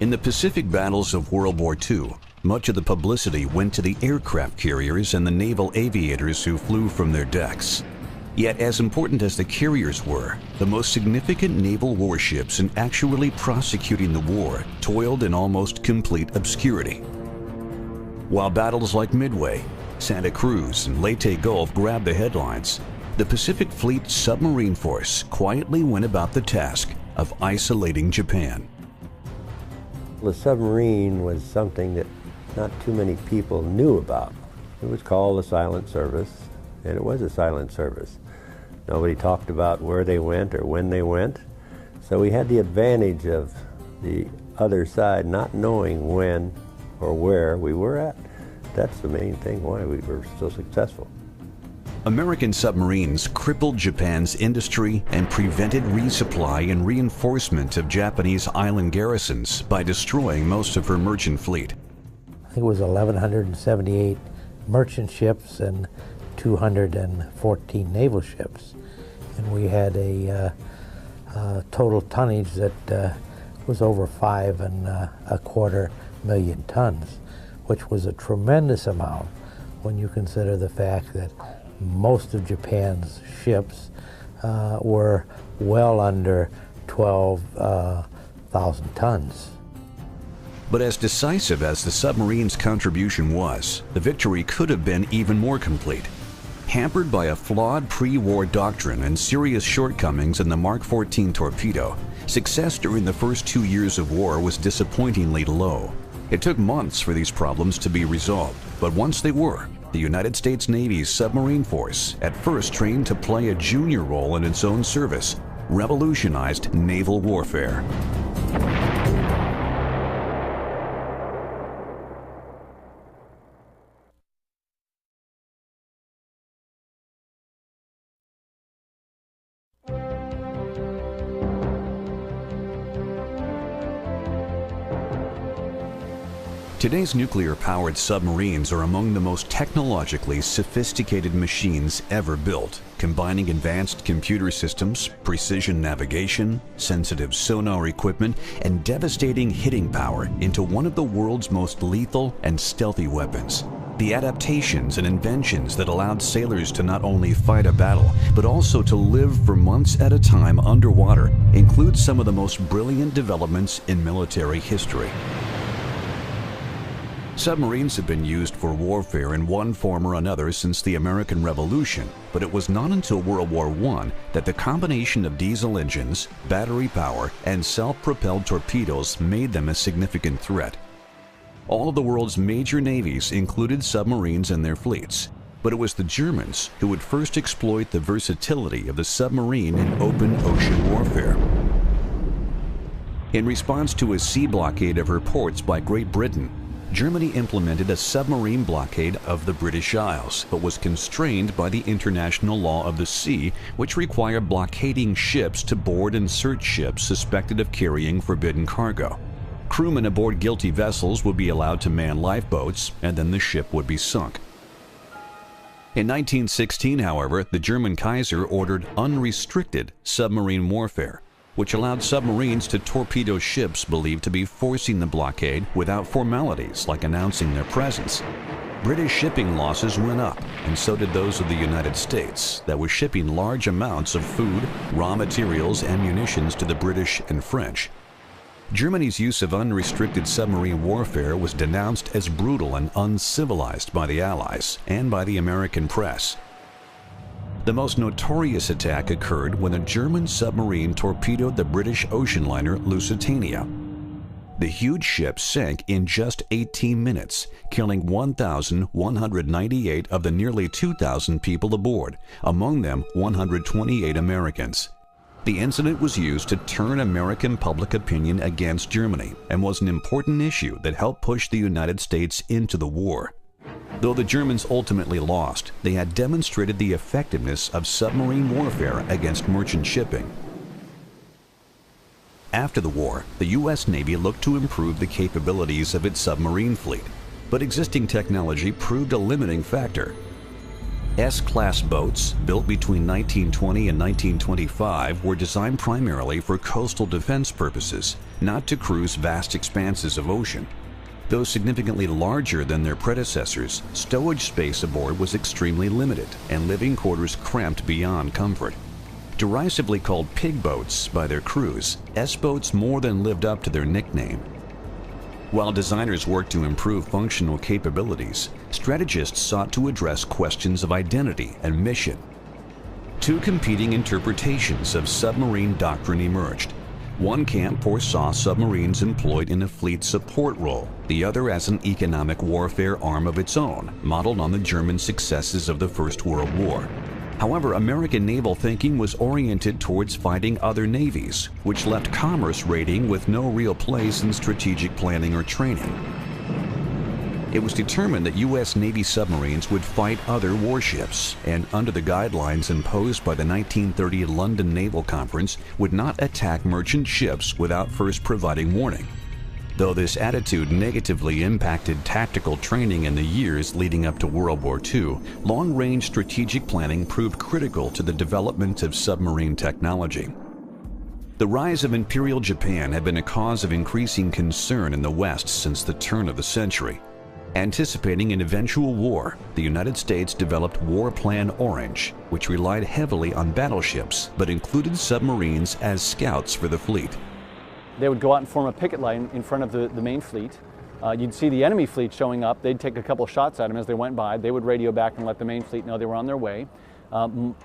In the Pacific battles of World War II, much of the publicity went to the aircraft carriers and the naval aviators who flew from their decks. Yet, as important as the carriers were, the most significant naval warships in actually prosecuting the war toiled in almost complete obscurity. While battles like Midway, Santa Cruz, and Leyte Gulf grabbed the headlines, the Pacific Fleet Submarine Force quietly went about the task of isolating Japan. The submarine was something that not too many people knew about. It was called the Silent Service, and it was a silent service. Nobody talked about where they went or when they went, so we had the advantage of the other side not knowing when or where we were at. That's the main thing why we were so successful. American submarines crippled Japan's industry and prevented resupply and reinforcement of Japanese island garrisons by destroying most of her merchant fleet. I think it was 1,178 merchant ships and 214 naval ships. And we had a total tonnage that was over 5.25 million tons, which was a tremendous amount when you consider the fact that most of Japan's ships were well under 12,000 tons. But as decisive as the submarine's contribution was, the victory could have been even more complete. Hampered by a flawed pre-war doctrine and serious shortcomings in the Mark 14 torpedo, success during the first 2 years of war was disappointingly low. It took months for these problems to be resolved, but once they were, the United States Navy's submarine force, at first trained to play a junior role in its own service, revolutionized naval warfare. Today's nuclear-powered submarines are among the most technologically sophisticated machines ever built, combining advanced computer systems, precision navigation, sensitive sonar equipment, and devastating hitting power into one of the world's most lethal and stealthy weapons. The adaptations and inventions that allowed sailors to not only fight a battle, but also to live for months at a time underwater include some of the most brilliant developments in military history. Submarines have been used for warfare in one form or another since the American Revolution, but it was not until World War I that the combination of diesel engines, battery power, and self-propelled torpedoes made them a significant threat. All of the world's major navies included submarines in their fleets, but it was the Germans who would first exploit the versatility of the submarine in open ocean warfare. In response to a sea blockade of her ports by Great Britain, Germany implemented a submarine blockade of the British Isles, but was constrained by the international law of the sea, which required blockading ships to board and search ships suspected of carrying forbidden cargo. Crewmen aboard guilty vessels would be allowed to man lifeboats, and then the ship would be sunk. In 1916, however, the German Kaiser ordered unrestricted submarine warfare, which allowed submarines to torpedo ships believed to be forcing the blockade without formalities like announcing their presence. British shipping losses went up, and so did those of the United States, that was shipping large amounts of food, raw materials, and munitions to the British and French. Germany's use of unrestricted submarine warfare was denounced as brutal and uncivilized by the Allies and by the American press. The most notorious attack occurred when a German submarine torpedoed the British ocean liner Lusitania. The huge ship sank in just 18 minutes, killing 1,198 of the nearly 2,000 people aboard, among them 128 Americans. The incident was used to turn American public opinion against Germany and was an important issue that helped push the United States into the war. Though the Germans ultimately lost, they had demonstrated the effectiveness of submarine warfare against merchant shipping. After the war, the U.S. Navy looked to improve the capabilities of its submarine fleet, but existing technology proved a limiting factor. S-class boats, built between 1920 and 1925, were designed primarily for coastal defense purposes, not to cruise vast expanses of ocean. Though significantly larger than their predecessors, stowage space aboard was extremely limited and living quarters cramped beyond comfort. Derisively called pig boats by their crews, S-boats more than lived up to their nickname. While designers worked to improve functional capabilities, strategists sought to address questions of identity and mission. Two competing interpretations of submarine doctrine emerged. One camp foresaw submarines employed in a fleet support role, the other as an economic warfare arm of its own, modeled on the German successes of the First World War. However, American naval thinking was oriented towards fighting other navies, which left commerce raiding with no real place in strategic planning or training. It was determined that U.S. Navy submarines would fight other warships, and under the guidelines imposed by the 1930 London Naval Conference, would not attack merchant ships without first providing warning. Though this attitude negatively impacted tactical training in the years leading up to World War II, long-range strategic planning proved critical to the development of submarine technology. The rise of Imperial Japan had been a cause of increasing concern in the West since the turn of the century. Anticipating an eventual war, the United States developed War Plan Orange, which relied heavily on battleships but included submarines as scouts for the fleet. They would go out and form a picket line in front of the main fleet. You'd see the enemy fleet showing up. They'd take a couple shots at them as they went by. They would radio back and let the main fleet know they were on their way.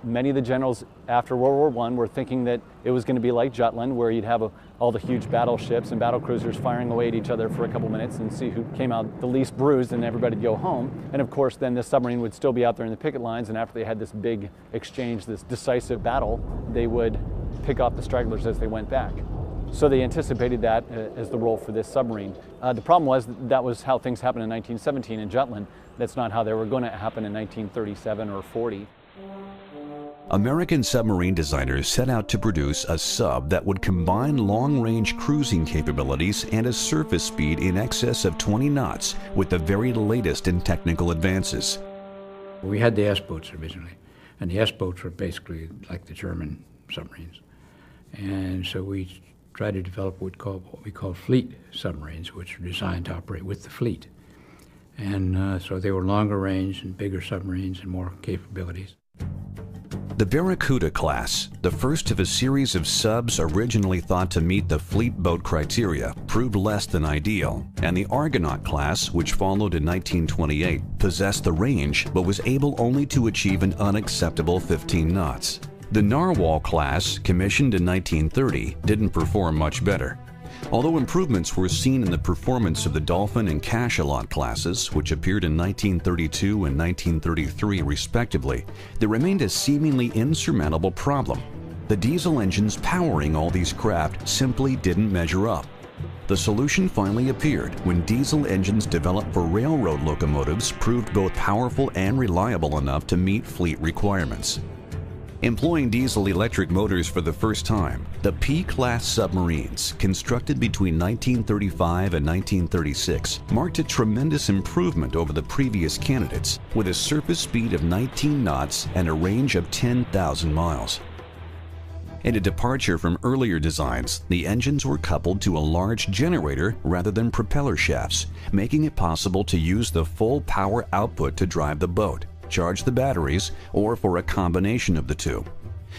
Many of the generals after World War I were thinking that it was going to be like Jutland, where you'd have all the huge battleships and battle cruisers firing away at each other for a couple minutes and see who came out the least bruised, and everybody'd go home. And of course, then the submarine would still be out there in the picket lines, and after they had this big exchange, this decisive battle, they would pick off the stragglers as they went back. So they anticipated that as the role for this submarine. The problem was that was how things happened in 1917 in Jutland. That's not how they were going to happen in 1937 or 40. American submarine designers set out to produce a sub that would combine long-range cruising capabilities and a surface speed in excess of 20 knots with the very latest in technical advances. We had the S-boats originally, and the S-boats were basically like the German submarines. And so we tried to develop what we call fleet submarines, which were designed to operate with the fleet. And so they were longer range and bigger submarines and more capabilities. The Barracuda class, the first of a series of subs originally thought to meet the fleet boat criteria, proved less than ideal, and the Argonaut class, which followed in 1928, possessed the range but was able only to achieve an unacceptable 15 knots. The Narwhal class, commissioned in 1930, didn't perform much better. Although improvements were seen in the performance of the Dolphin and Cachalot classes, which appeared in 1932 and 1933 respectively, there remained a seemingly insurmountable problem. The diesel engines powering all these craft simply didn't measure up. The solution finally appeared when diesel engines developed for railroad locomotives proved both powerful and reliable enough to meet fleet requirements. Employing diesel-electric motors for the first time, the P-class submarines, constructed between 1935 and 1936, marked a tremendous improvement over the previous candidates, with a surface speed of 19 knots and a range of 10,000 miles. In a departure from earlier designs, the engines were coupled to a large generator rather than propeller shafts, making it possible to use the full power output to drive the boat, charge the batteries, or for a combination of the two.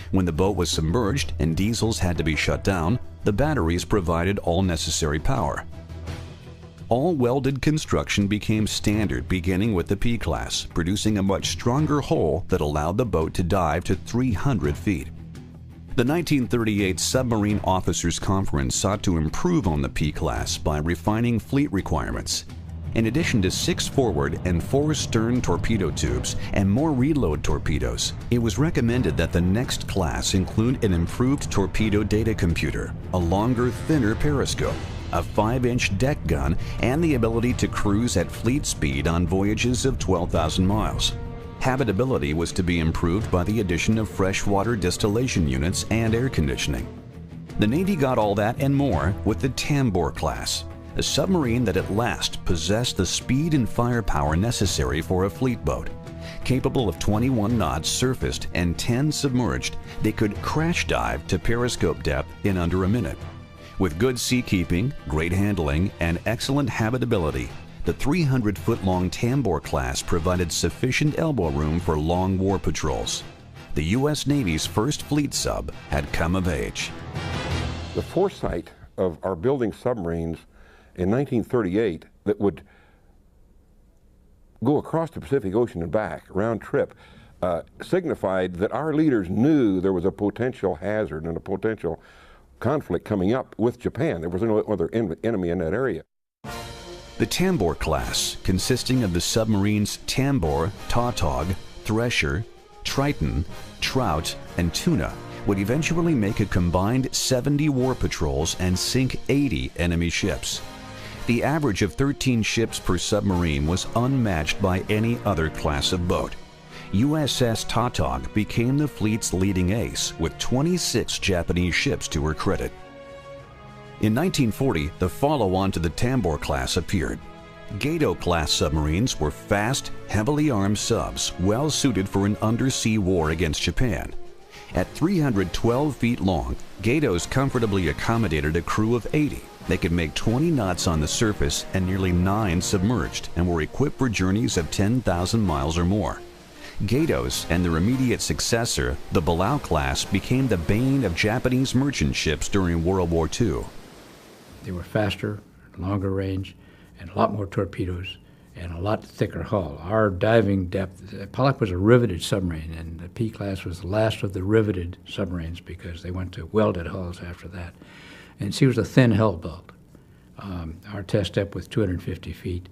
When the boat was submerged and diesels had to be shut down, the batteries provided all necessary power. All welded construction became standard beginning with the P-class, producing a much stronger hull that allowed the boat to dive to 300 feet. The 1938 Submarine Officers Conference sought to improve on the P-class by refining fleet requirements. In addition to 6 forward and 4 stern torpedo tubes and more reload torpedoes, it was recommended that the next class include an improved torpedo data computer, a longer, thinner periscope, a 5-inch deck gun, and the ability to cruise at fleet speed on voyages of 12,000 miles. Habitability was to be improved by the addition of freshwater distillation units and air conditioning. The Navy got all that and more with the Tambor class, a submarine that at last possessed the speed and firepower necessary for a fleet boat. Capable of 21 knots surfaced and 10 submerged, they could crash dive to periscope depth in under a minute. With good seakeeping, great handling, and excellent habitability, the 300-foot-long Tambor class provided sufficient elbow room for long war patrols. The U.S. Navy's first fleet sub had come of age. The foresight of our building submarines in 1938 that would go across the Pacific Ocean and back, round trip, signified that our leaders knew there was a potential hazard and a potential conflict coming up with Japan. There was no other enemy in that area. The Tambor class, consisting of the submarines Tambor, Tautog, Thresher, Triton, Trout, and Tuna, would eventually make a combined 70 war patrols and sink 80 enemy ships. The average of 13 ships per submarine was unmatched by any other class of boat. USS Tautog became the fleet's leading ace, with 26 Japanese ships to her credit. In 1940, the follow-on to the Tambor class appeared. Gato-class submarines were fast, heavily armed subs, well suited for an undersea war against Japan. At 312 feet long, Gatos comfortably accommodated a crew of 80. They could make 20 knots on the surface and nearly 9 submerged, and were equipped for journeys of 10,000 miles or more. Gatos and their immediate successor, the Balao class, became the bane of Japanese merchant ships during World War II. They were faster, longer range, and a lot more torpedoes, and a lot thicker hull. Our diving depth, Pollock was a riveted submarine, and the P-class was the last of the riveted submarines because they went to welded hulls after that. And she was a thin hull build. Our test depth was 250 feet.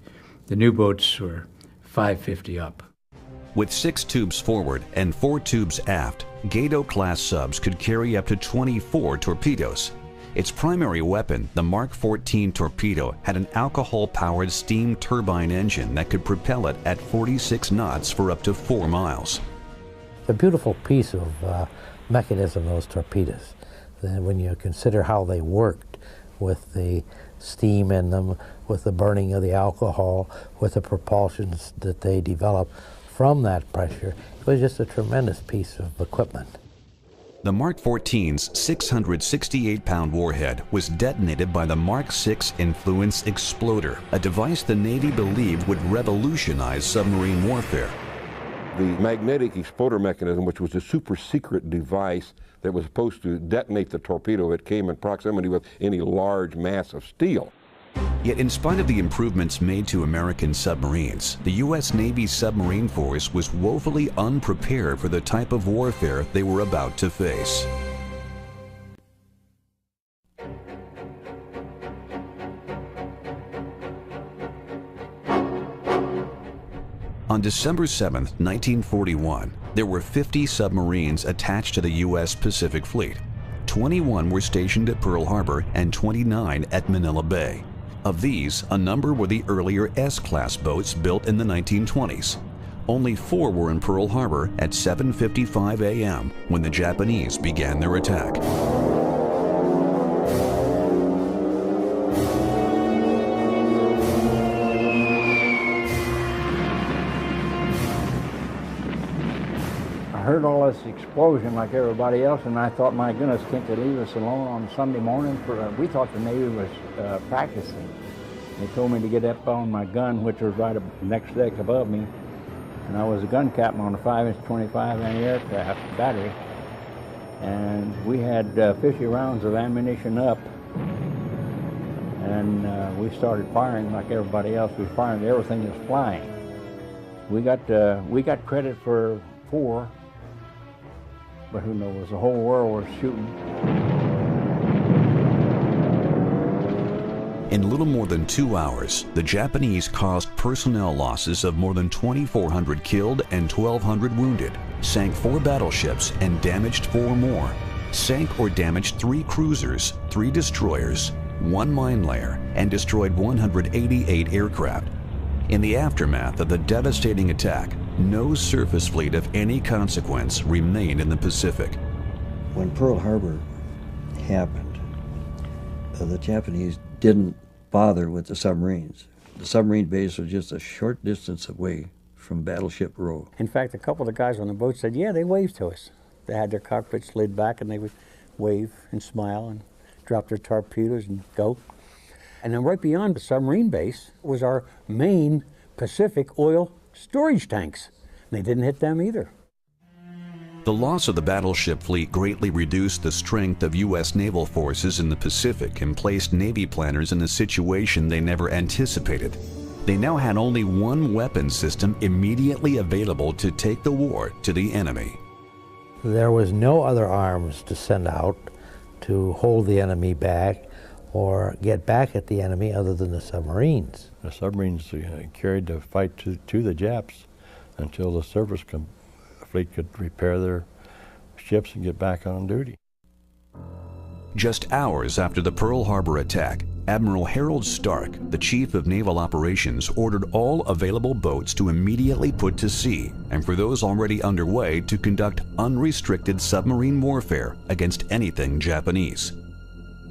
The new boats were 550 up. With 6 tubes forward and 4 tubes aft, Gato-class subs could carry up to 24 torpedoes. Its primary weapon, the Mark 14 torpedo, had an alcohol-powered steam turbine engine that could propel it at 46 knots for up to 4 miles. A beautiful piece of mechanism, those torpedoes. Then when you consider how they worked with the steam in them, with the burning of the alcohol, with the propulsions that they developed from that pressure, it was just a tremendous piece of equipment. The Mark 14's 668-pound warhead was detonated by the Mark 6 Influence Exploder, a device the Navy believed would revolutionize submarine warfare. The magnetic exploder mechanism, which was a super secret device that was supposed to detonate the torpedo if it came in proximity with any large mass of steel. Yet in spite of the improvements made to American submarines, the U.S. Navy submarine force was woefully unprepared for the type of warfare they were about to face. On December 7, 1941, there were 50 submarines attached to the U.S. Pacific Fleet. 21 were stationed at Pearl Harbor and 29 at Manila Bay. Of these, a number were the earlier S-class boats built in the 1920s. Only 4 were in Pearl Harbor at 7:55 a.m. when the Japanese began their attack. I heard all this explosion like everybody else, and I thought, my goodness, can't they leave us alone on Sunday morning? We thought the Navy was practicing. They told me to get up on my gun, which was right up next deck above me, and I was a gun captain on a 5-inch 25 anti-aircraft battery, and we had 50 rounds of ammunition up, and we started firing like everybody else. We fired everything that was flying. We got credit for 4. But who knows, the whole world was shooting. In little more than 2 hours, the Japanese caused personnel losses of more than 2,400 killed and 1,200 wounded, sank 4 battleships and damaged 4 more, sank or damaged 3 cruisers, 3 destroyers, 1 mine layer, and destroyed 188 aircraft. In the aftermath of the devastating attack, no surface fleet of any consequence remained in the Pacific. When Pearl Harbor happened, the Japanese didn't bother with the submarines. The submarine base was just a short distance away from Battleship Row. In fact, a couple of the guys on the boat said, yeah, they waved to us. They had their cockpits slid back and they would wave and smile and drop their torpedoes and go. And then right beyond the submarine base was our main Pacific oil storage tanks. They didn't hit them either. The loss of the battleship fleet greatly reduced the strength of U.S. naval forces in the Pacific and placed Navy planners in a situation they never anticipated. They now had only one weapon system immediately available to take the war to the enemy. There was no other arms to send out to hold the enemy back or get back at the enemy other than the submarines. The submarines carried the fight to the Japs until the surface fleet could repair their ships and get back on duty. Just hours after the Pearl Harbor attack, Admiral Harold Stark, the Chief of Naval Operations, ordered all available boats to immediately put to sea, and for those already underway to conduct unrestricted submarine warfare against anything Japanese.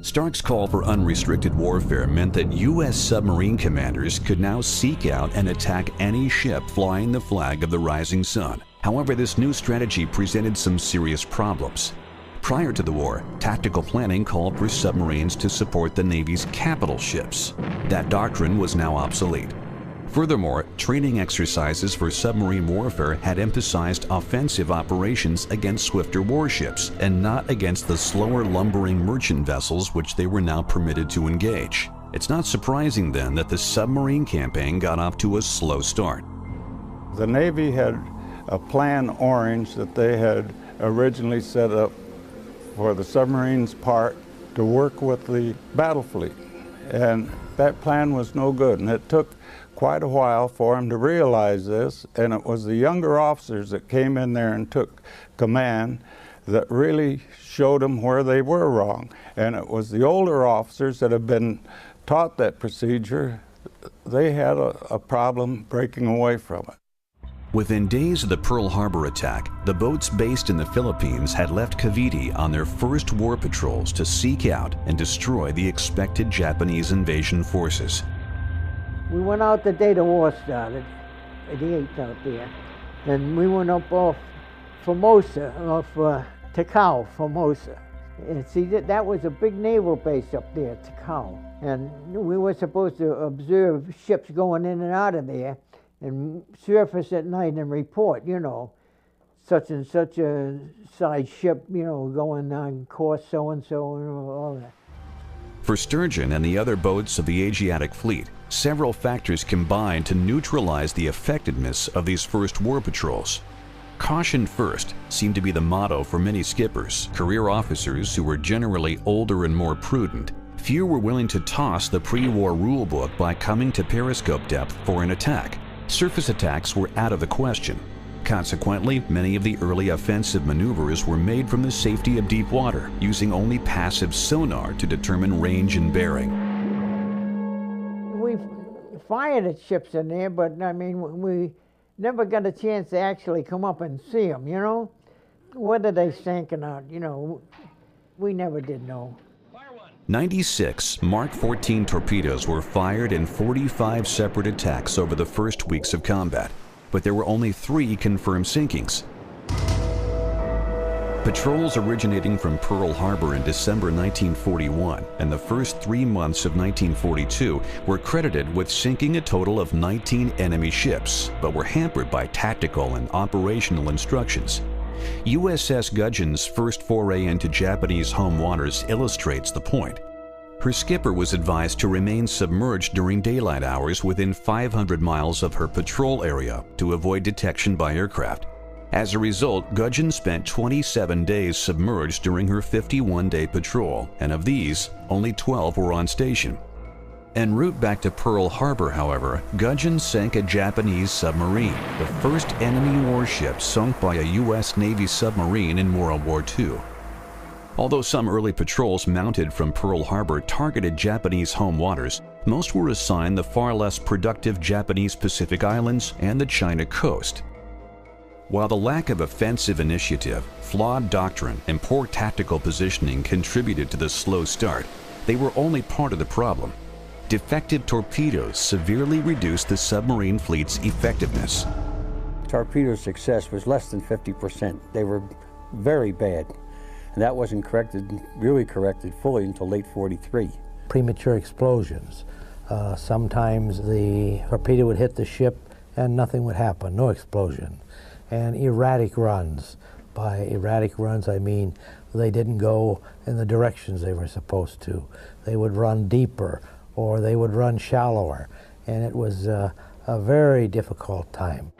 Stark's call for unrestricted warfare meant that U.S. submarine commanders could now seek out and attack any ship flying the flag of the rising sun. However, this new strategy presented some serious problems. Prior to the war, tactical planning called for submarines to support the Navy's capital ships. That doctrine was now obsolete. Furthermore, training exercises for submarine warfare had emphasized offensive operations against swifter warships and not against the slower lumbering merchant vessels which they were now permitted to engage. It's not surprising then that the submarine campaign got off to a slow start. The Navy had a Plan Orange that they had originally set up for the submarines part to work with the battle fleet. And that plan was no good, and it took quite a while for them to realize this, and it was the younger officers that came in there and took command that really showed them where they were wrong. And it was the older officers that had been taught that procedure, they had a problem breaking away from it. Within days of the Pearl Harbor attack, the boats based in the Philippines had left Cavite on their first war patrols to seek out and destroy the expected Japanese invasion forces. We went out the day the war started, the 8th out there, and we went up off Formosa, off Ticao, Formosa. And see, that was a big naval base up there, Ticao. And we were supposed to observe ships going in and out of there and surface at night and report, you know, such and such a size ship, you know, going on course so-and-so and all that. For Sturgeon and the other boats of the Asiatic Fleet, several factors combined to neutralize the effectiveness of these first war patrols. Caution first seemed to be the motto for many skippers, career officers who were generally older and more prudent. Few were willing to toss the pre-war rulebook by coming to periscope depth for an attack. Surface attacks were out of the question. Consequently, many of the early offensive maneuvers were made from the safety of deep water, using only passive sonar to determine range and bearing. We fired at ships in there, but I mean, we never got a chance to actually come up and see them, you know? Whether they sank or not, you know, we never did know. 96 Mark 14 torpedoes were fired in 45 separate attacks over the first weeks of combat, but there were only 3 confirmed sinkings. Patrols originating from Pearl Harbor in December 1941 and the first 3 months of 1942 were credited with sinking a total of 19 enemy ships, but were hampered by tactical and operational instructions. USS Gudgeon's first foray into Japanese home waters illustrates the point. Her skipper was advised to remain submerged during daylight hours within 500 miles of her patrol area to avoid detection by aircraft. As a result, Gudgeon spent 27 days submerged during her 51-day patrol, and of these, only 12 were on station. En route back to Pearl Harbor, however, Gudgeon sank a Japanese submarine, the first enemy warship sunk by a U.S. Navy submarine in World War II. Although some early patrols mounted from Pearl Harbor targeted Japanese home waters, most were assigned the far less productive Japanese Pacific Islands and the China coast. While the lack of offensive initiative, flawed doctrine, and poor tactical positioning contributed to the slow start, they were only part of the problem. Defective torpedoes severely reduced the submarine fleet's effectiveness. torpedo success was less than 50%. They were very bad. And that wasn't really corrected fully until late 43. Premature explosions. Sometimes the torpedo would hit the ship and nothing would happen, no explosion. And erratic runs. By erratic runs, I mean they didn't go in the directions they were supposed to. They would run deeper or they would run shallower. And it was a very difficult time.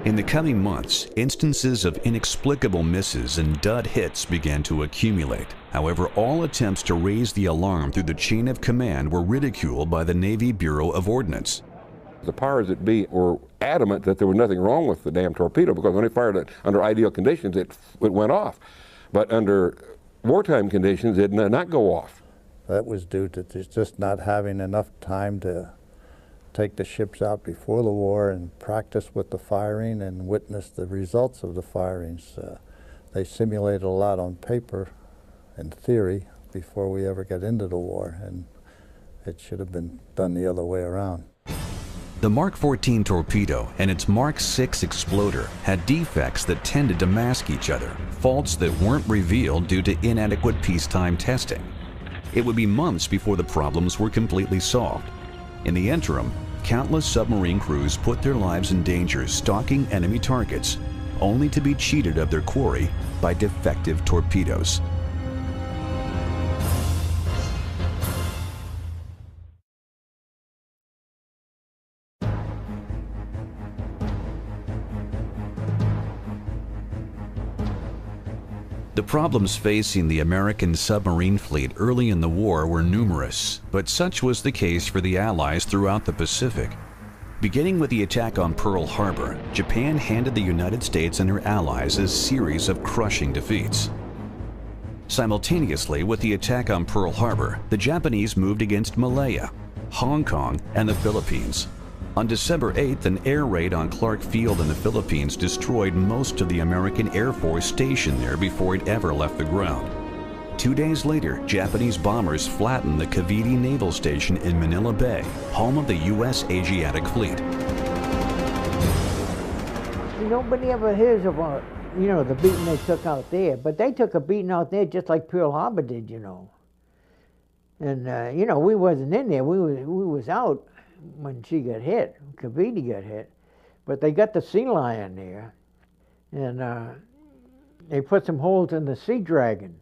In the coming months, instances of inexplicable misses and dud hits began to accumulate. However, all attempts to raise the alarm through the chain of command were ridiculed by the Navy Bureau of Ordnance. The powers that be were adamant that there was nothing wrong with the damn torpedo, because when they fired it under ideal conditions, it went off. But under wartime conditions, it did not go off. That was due to just not having enough time to take the ships out before the war and practice with the firing and witness the results of the firings. They simulated a lot on paper and theory before we ever got into the war, and it should have been done the other way around. The Mark 14 torpedo and its Mark 6 exploder had defects that tended to mask each other, faults that weren't revealed due to inadequate peacetime testing. It would be months before the problems were completely solved. In the interim, countless submarine crews put their lives in danger stalking enemy targets, only to be cheated of their quarry by defective torpedoes. The problems facing the American submarine fleet early in the war were numerous, but such was the case for the Allies throughout the Pacific. Beginning with the attack on Pearl Harbor, Japan handed the United States and her allies a series of crushing defeats. Simultaneously with the attack on Pearl Harbor, the Japanese moved against Malaya, Hong Kong, and the Philippines. On December 8th, an air raid on Clark Field in the Philippines destroyed most of the American Air Force stationed there before it ever left the ground. 2 days later, Japanese bombers flattened the Cavite Naval Station in Manila Bay, home of the U.S. Asiatic Fleet. Nobody ever hears about, the beating they took out there, but they took a beating out there just like Pearl Harbor did, And, we wasn't in there, we was out when she got hit, Cavite got hit. But they got the Sea Lion there, and they put some holes in the Sea Dragon.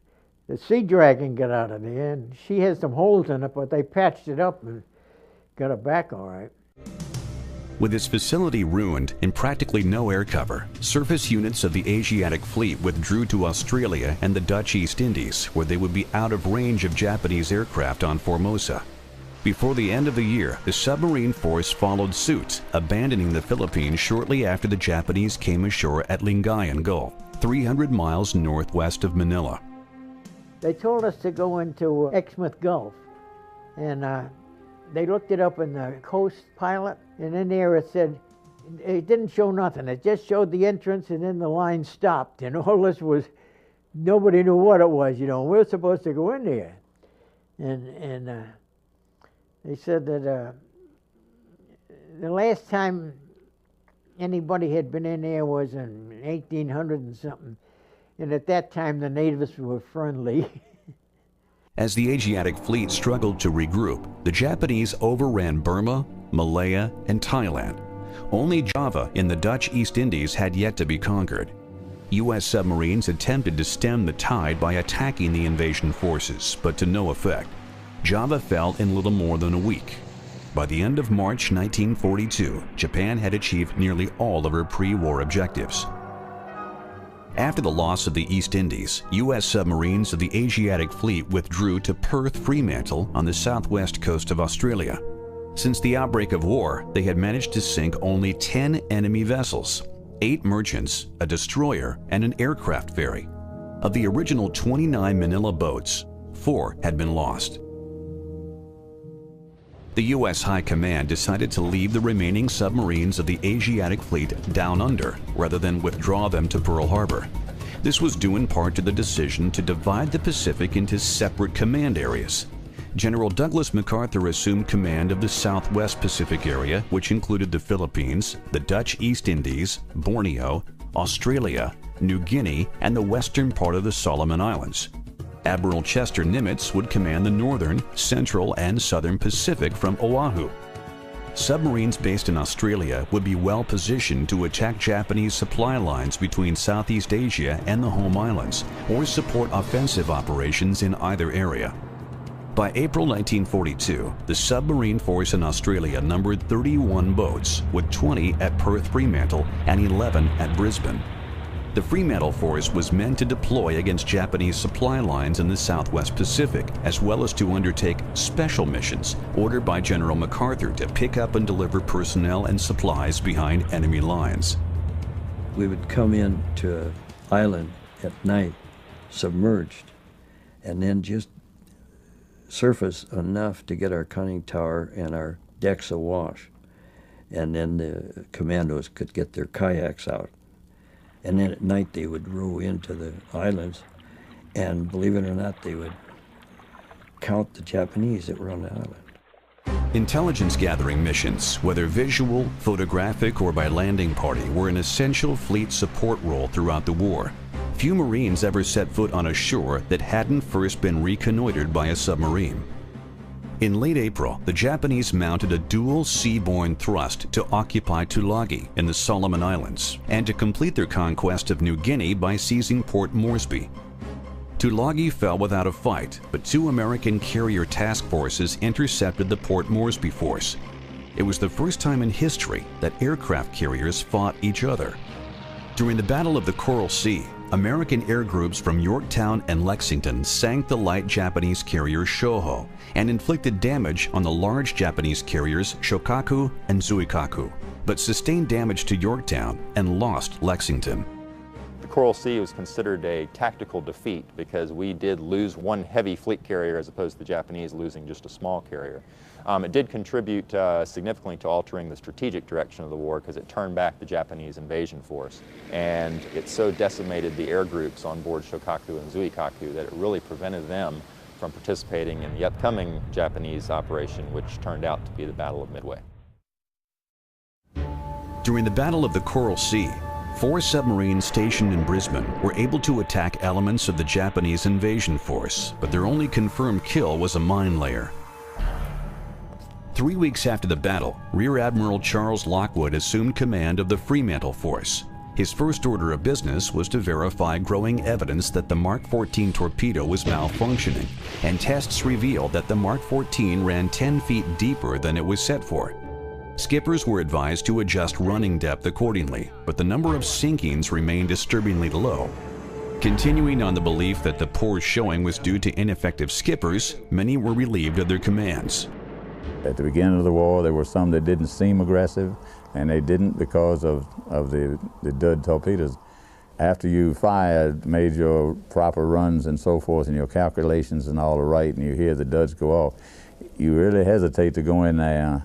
The Sea Dragon got out of there, and she had some holes in it, but they patched it up and got her back all right. With its facility ruined and practically no air cover, surface units of the Asiatic Fleet withdrew to Australia and the Dutch East Indies, where they would be out of range of Japanese aircraft on Formosa. Before the end of the year, the submarine force followed suit, abandoning the Philippines shortly after the Japanese came ashore at Lingayen Gulf, 300 miles northwest of Manila. They told us to go into Exmouth Gulf, and they looked it up in the Coast Pilot, and in there it said, it didn't show nothing. It just showed the entrance, and then the line stopped, and all this was, nobody knew what it was, We were supposed to go in there. And they said that the last time anybody had been in there was in 1800 and something, and at that time the natives were friendly. As the Asiatic Fleet struggled to regroup, the Japanese overran Burma, Malaya, and Thailand. Only Java in the Dutch East Indies had yet to be conquered. U.S. submarines attempted to stem the tide by attacking the invasion forces, but to no effect. Java fell in little more than a week. By the end of March 1942, Japan had achieved nearly all of her pre-war objectives. After the loss of the East Indies, U.S. submarines of the Asiatic Fleet withdrew to Perth Fremantle on the southwest coast of Australia. Since the outbreak of war, they had managed to sink only 10 enemy vessels, 8 merchants, a destroyer, and an aircraft ferry. Of the original 29 Manila boats, 4 had been lost. The U.S. High Command decided to leave the remaining submarines of the Asiatic Fleet down under rather than withdraw them to Pearl Harbor. This was due in part to the decision to divide the Pacific into separate command areas. General Douglas MacArthur assumed command of the Southwest Pacific area, which included the Philippines, the Dutch East Indies, Borneo, Australia, New Guinea, and the western part of the Solomon Islands. Admiral Chester Nimitz would command the northern, central, and southern Pacific from Oahu. Submarines based in Australia would be well positioned to attack Japanese supply lines between Southeast Asia and the home islands, or support offensive operations in either area. By April 1942, the submarine force in Australia numbered 31 boats, with 20 at Perth Fremantle and 11 at Brisbane. The Fremantle force was meant to deploy against Japanese supply lines in the Southwest Pacific, as well as to undertake special missions ordered by General MacArthur to pick up and deliver personnel and supplies behind enemy lines. We would come in to an island at night, submerged, and then just surface enough to get our conning tower and our decks awash. And then the commandos could get their kayaks out. And then at night they would row into the islands, and believe it or not, they would count the Japanese that were on the island. Intelligence gathering missions, whether visual, photographic, or by landing party, were an essential fleet support role throughout the war. Few Marines ever set foot on a shore that hadn't first been reconnoitered by a submarine. In late April, the Japanese mounted a dual seaborne thrust to occupy Tulagi in the Solomon Islands and to complete their conquest of New Guinea by seizing Port Moresby. Tulagi fell without a fight, but 2 American carrier task forces intercepted the Port Moresby force. It was the first time in history that aircraft carriers fought each other. During the Battle of the Coral Sea, American air groups from Yorktown and Lexington sank the light Japanese carrier Shoho and inflicted damage on the large Japanese carriers Shokaku and Zuikaku, but sustained damage to Yorktown and lost Lexington. The Coral Sea was considered a tactical defeat because we did lose one heavy fleet carrier as opposed to the Japanese losing just a small carrier. It did contribute significantly to altering the strategic direction of the war because it turned back the Japanese invasion force. And it so decimated the air groups on board Shokaku and Zuikaku that it really prevented them from participating in the upcoming Japanese operation, which turned out to be the Battle of Midway. During the Battle of the Coral Sea, 4 submarines stationed in Brisbane were able to attack elements of the Japanese invasion force, but their only confirmed kill was a mine layer. 3 weeks after the battle, Rear Admiral Charles Lockwood assumed command of the Fremantle force. His first order of business was to verify growing evidence that the Mark 14 torpedo was malfunctioning, and tests revealed that the Mark 14 ran 10 feet deeper than it was set for. Skippers were advised to adjust running depth accordingly, but the number of sinkings remained disturbingly low. Continuing on the belief that the poor showing was due to ineffective skippers, many were relieved of their commands. At the beginning of the war, there were some that didn't seem aggressive, and they didn't because of the dud torpedoes. After you fired, made your proper runs and so forth, and your calculations and all are right, and you hear the duds go off, you really hesitate to go in there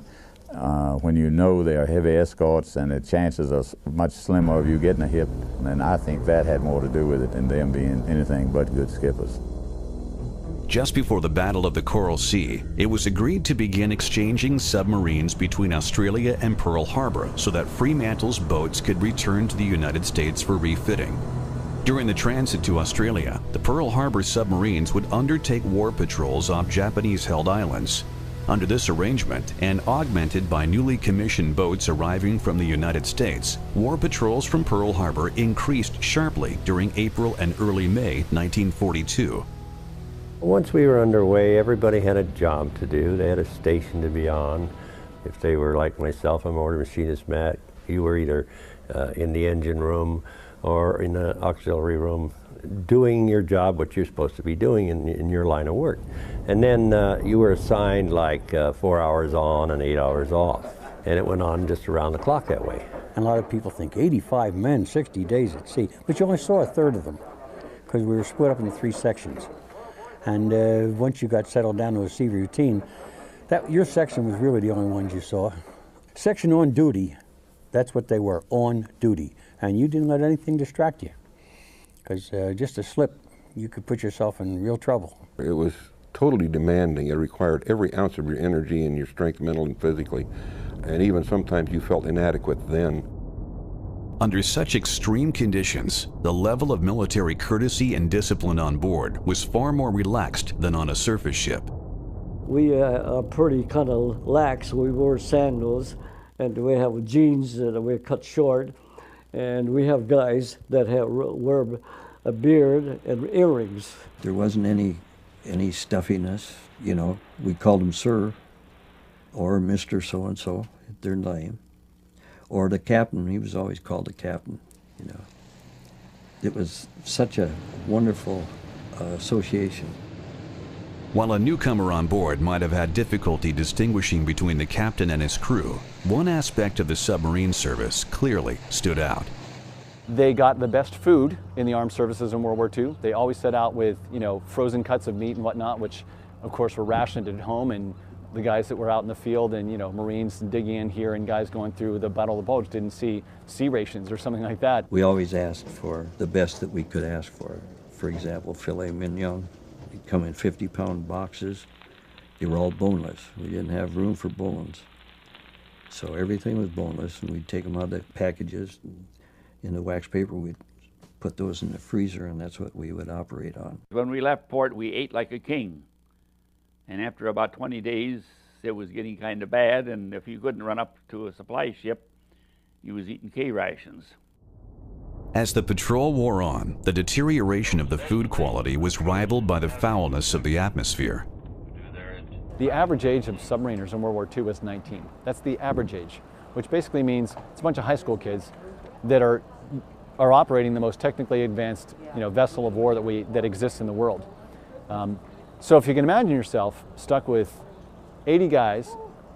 when you know they are heavy escorts and the chances are much slimmer of you getting a hit. And I think that had more to do with it than them being anything but good skippers. Just before the Battle of the Coral Sea, it was agreed to begin exchanging submarines between Australia and Pearl Harbor so that Fremantle's boats could return to the United States for refitting. During the transit to Australia, the Pearl Harbor submarines would undertake war patrols off Japanese-held islands. Under this arrangement, and augmented by newly commissioned boats arriving from the United States, war patrols from Pearl Harbor increased sharply during April and early May 1942. Once we were underway, everybody had a job to do. They had a station to be on. If they were like myself, I'm order machinist Matt, you were either in the engine room or in the auxiliary room doing your job, what you're supposed to be doing in your line of work. And then you were assigned like 4 hours on and 8 hours off. And it went on just around the clock that way. And a lot of people think 85 men, 60 days at sea, but you only saw a third of them because we were split up into 3 sections. And once you got settled down to a sea routine, your section was really the only ones you saw. Section on duty, that's what they were, on duty. And you didn't let anything distract you, because just a slip, you could put yourself in real trouble. It was totally demanding. It required every ounce of your energy and your strength, mentally and physically, and even sometimes you felt inadequate then. Under such extreme conditions, the level of military courtesy and discipline on board was far more relaxed than on a surface ship. We are pretty kind of lax. We wear sandals, and we have jeans that we cut short, and we have guys that wear a beard and earrings. There wasn't any stuffiness, you know. We called them sir, or Mr. So-and-so, their name. Or the captain, he was always called the captain, you know. It was such a wonderful association. While a newcomer on board might have had difficulty distinguishing between the captain and his crew, one aspect of the submarine service clearly stood out. They got the best food in the armed services in World War II. They always set out with, you know, frozen cuts of meat and whatnot, which of course were rationed at home, and the guys that were out in the field and, you know, Marines digging in here and guys going through the Battle of the Bulge didn't see sea rations or something like that. We always asked for the best that we could ask for. For example, filet mignon. They'd come in 50-pound boxes. They were all boneless. We didn't have room for bones. So everything was boneless, and we'd take them out of the packages. And in the wax paper, we'd put those in the freezer, and that's what we would operate on. When we left port, we ate like a king. And after about 20 days, it was getting kind of bad, and if you couldn't run up to a supply ship, you was eating K rations. As the patrol wore on, the deterioration of the food quality was rivaled by the foulness of the atmosphere. The average age of submariners in World War II was 19. That's the average age, which basically means it's a bunch of high school kids that are operating the most technically advanced, you know, vessel of war that exists in the world. So if you can imagine yourself stuck with 80 guys,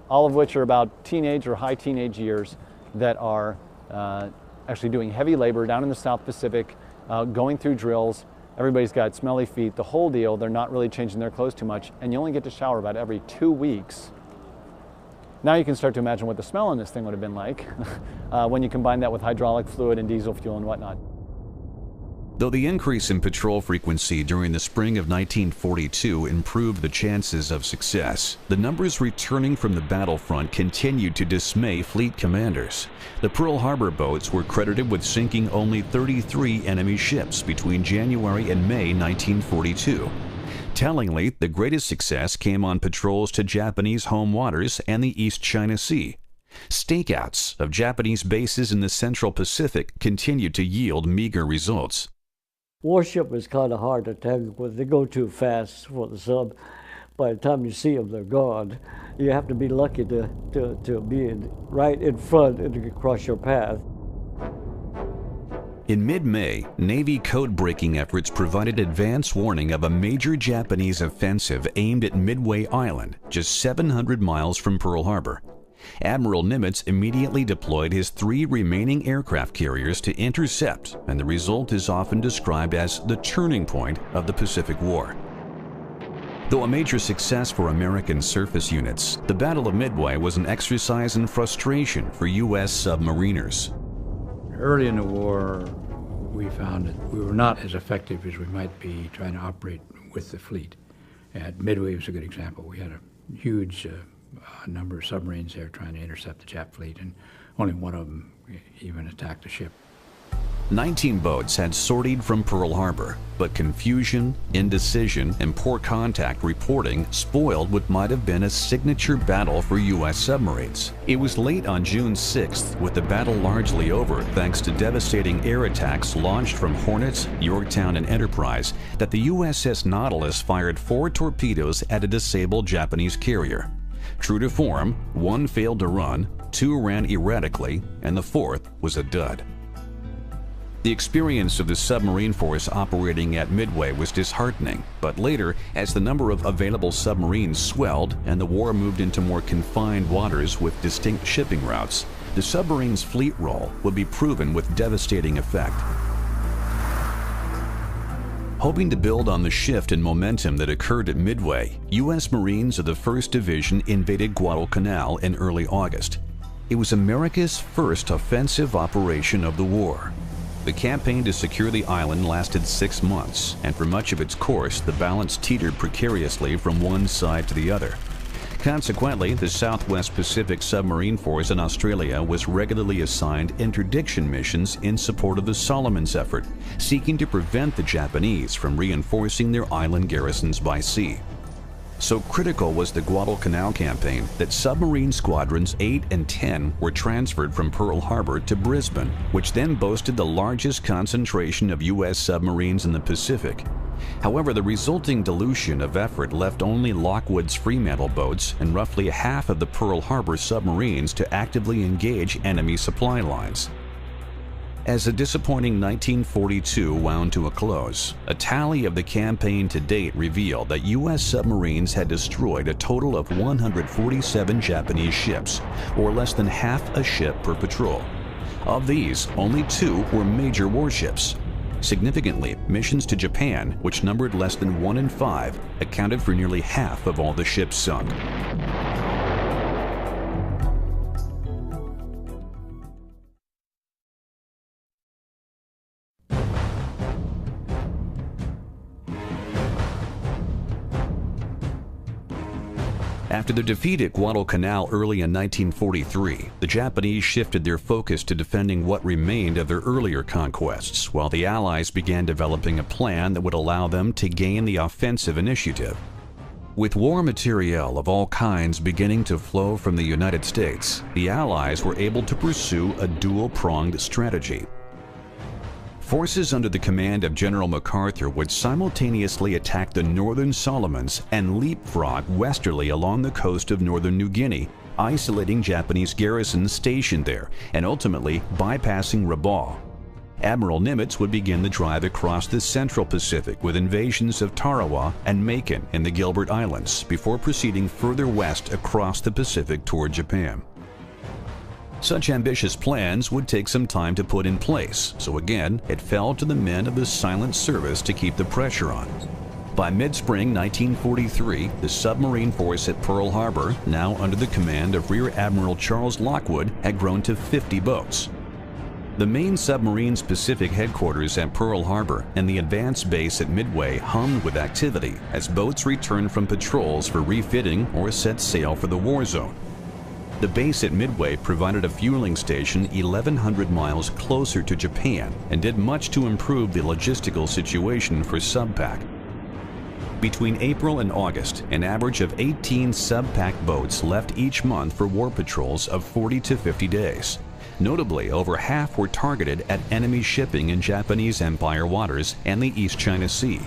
all of which are about teenage or high teenage years, that are actually doing heavy labor down in the South Pacific, going through drills. Everybody's got smelly feet, the whole deal. They're not really changing their clothes too much, and you only get to shower about every 2 weeks. Now you can start to imagine what the smell in this thing would have been like when you combine that with hydraulic fluid and diesel fuel and whatnot. Though the increase in patrol frequency during the spring of 1942 improved the chances of success, the numbers returning from the battlefront continued to dismay fleet commanders. The Pearl Harbor boats were credited with sinking only 33 enemy ships between January and May 1942. Tellingly, the greatest success came on patrols to Japanese home waters and the East China Sea. Stakeouts of Japanese bases in the Central Pacific continued to yield meager results. Warship is kind of hard to tell because they go too fast for the sub. By the time you see them, they're gone. You have to be lucky to be right in front and to cross your path. In mid-May, Navy code-breaking efforts provided advance warning of a major Japanese offensive aimed at Midway Island, just 700 miles from Pearl Harbor. Admiral Nimitz immediately deployed his 3 remaining aircraft carriers to intercept, and the result is often described as the turning point of the Pacific War. Though a major success for American surface units, the Battle of Midway was an exercise in frustration for U.S. submariners. Early in the war, we found that we were not as effective as we might be trying to operate with the fleet. At Midway was a good example. We had a huge number of submarines there trying to intercept the Jap fleet, and only one of them even attacked a ship. 19 boats had sortied from Pearl Harbor, but confusion, indecision, and poor contact reporting spoiled what might have been a signature battle for U.S. submarines. It was late on June 6th, with the battle largely over thanks to devastating air attacks launched from Hornets, Yorktown, and Enterprise, that the USS Nautilus fired 4 torpedoes at a disabled Japanese carrier. True to form, 1 failed to run, 2 ran erratically, and the 4th was a dud. The experience of the submarine force operating at Midway was disheartening, but later, as the number of available submarines swelled and the war moved into more confined waters with distinct shipping routes, the submarine's fleet role would be proven with devastating effect. Hoping to build on the shift in momentum that occurred at Midway, U.S. Marines of the 1st Division invaded Guadalcanal in early August. It was America's first offensive operation of the war. The campaign to secure the island lasted 6 months, and for much of its course, the balance teetered precariously from one side to the other. Consequently, the Southwest Pacific Submarine Force in Australia was regularly assigned interdiction missions in support of the Solomons effort, seeking to prevent the Japanese from reinforcing their island garrisons by sea. So critical was the Guadalcanal campaign that submarine squadrons 8 and 10 were transferred from Pearl Harbor to Brisbane, which then boasted the largest concentration of U.S. submarines in the Pacific. However, the resulting dilution of effort left only Lockwood's Fremantle boats and roughly half of the Pearl Harbor submarines to actively engage enemy supply lines. As the disappointing 1942 wound to a close, a tally of the campaign to date revealed that U.S. submarines had destroyed a total of 147 Japanese ships, or less than half a ship per patrol. Of these, only 2 were major warships. Significantly, missions to Japan, which numbered less than 1 in 5, accounted for nearly half of all the ships sunk. After the defeat at Guadalcanal early in 1943, the Japanese shifted their focus to defending what remained of their earlier conquests, while the Allies began developing a plan that would allow them to gain the offensive initiative. With war materiel of all kinds beginning to flow from the United States, the Allies were able to pursue a dual-pronged strategy. Forces under the command of General MacArthur would simultaneously attack the northern Solomons and leapfrog westerly along the coast of northern New Guinea, isolating Japanese garrisons stationed there and ultimately bypassing Rabaul. Admiral Nimitz would begin the drive across the central Pacific with invasions of Tarawa and Macon in the Gilbert Islands before proceeding further west across the Pacific toward Japan. Such ambitious plans would take some time to put in place, so again, it fell to the men of the Silent Service to keep the pressure on. By mid-spring 1943, the submarine force at Pearl Harbor, now under the command of Rear Admiral Charles Lockwood, had grown to 50 boats. The main submarine's Pacific headquarters at Pearl Harbor and the advanced base at Midway hummed with activity as boats returned from patrols for refitting or set sail for the war zone. The base at Midway provided a fueling station 1,100 miles closer to Japan and did much to improve the logistical situation for SubPac. Between April and August, an average of 18 SubPac boats left each month for war patrols of 40 to 50 days. Notably, over half were targeted at enemy shipping in Japanese Empire waters and the East China Sea.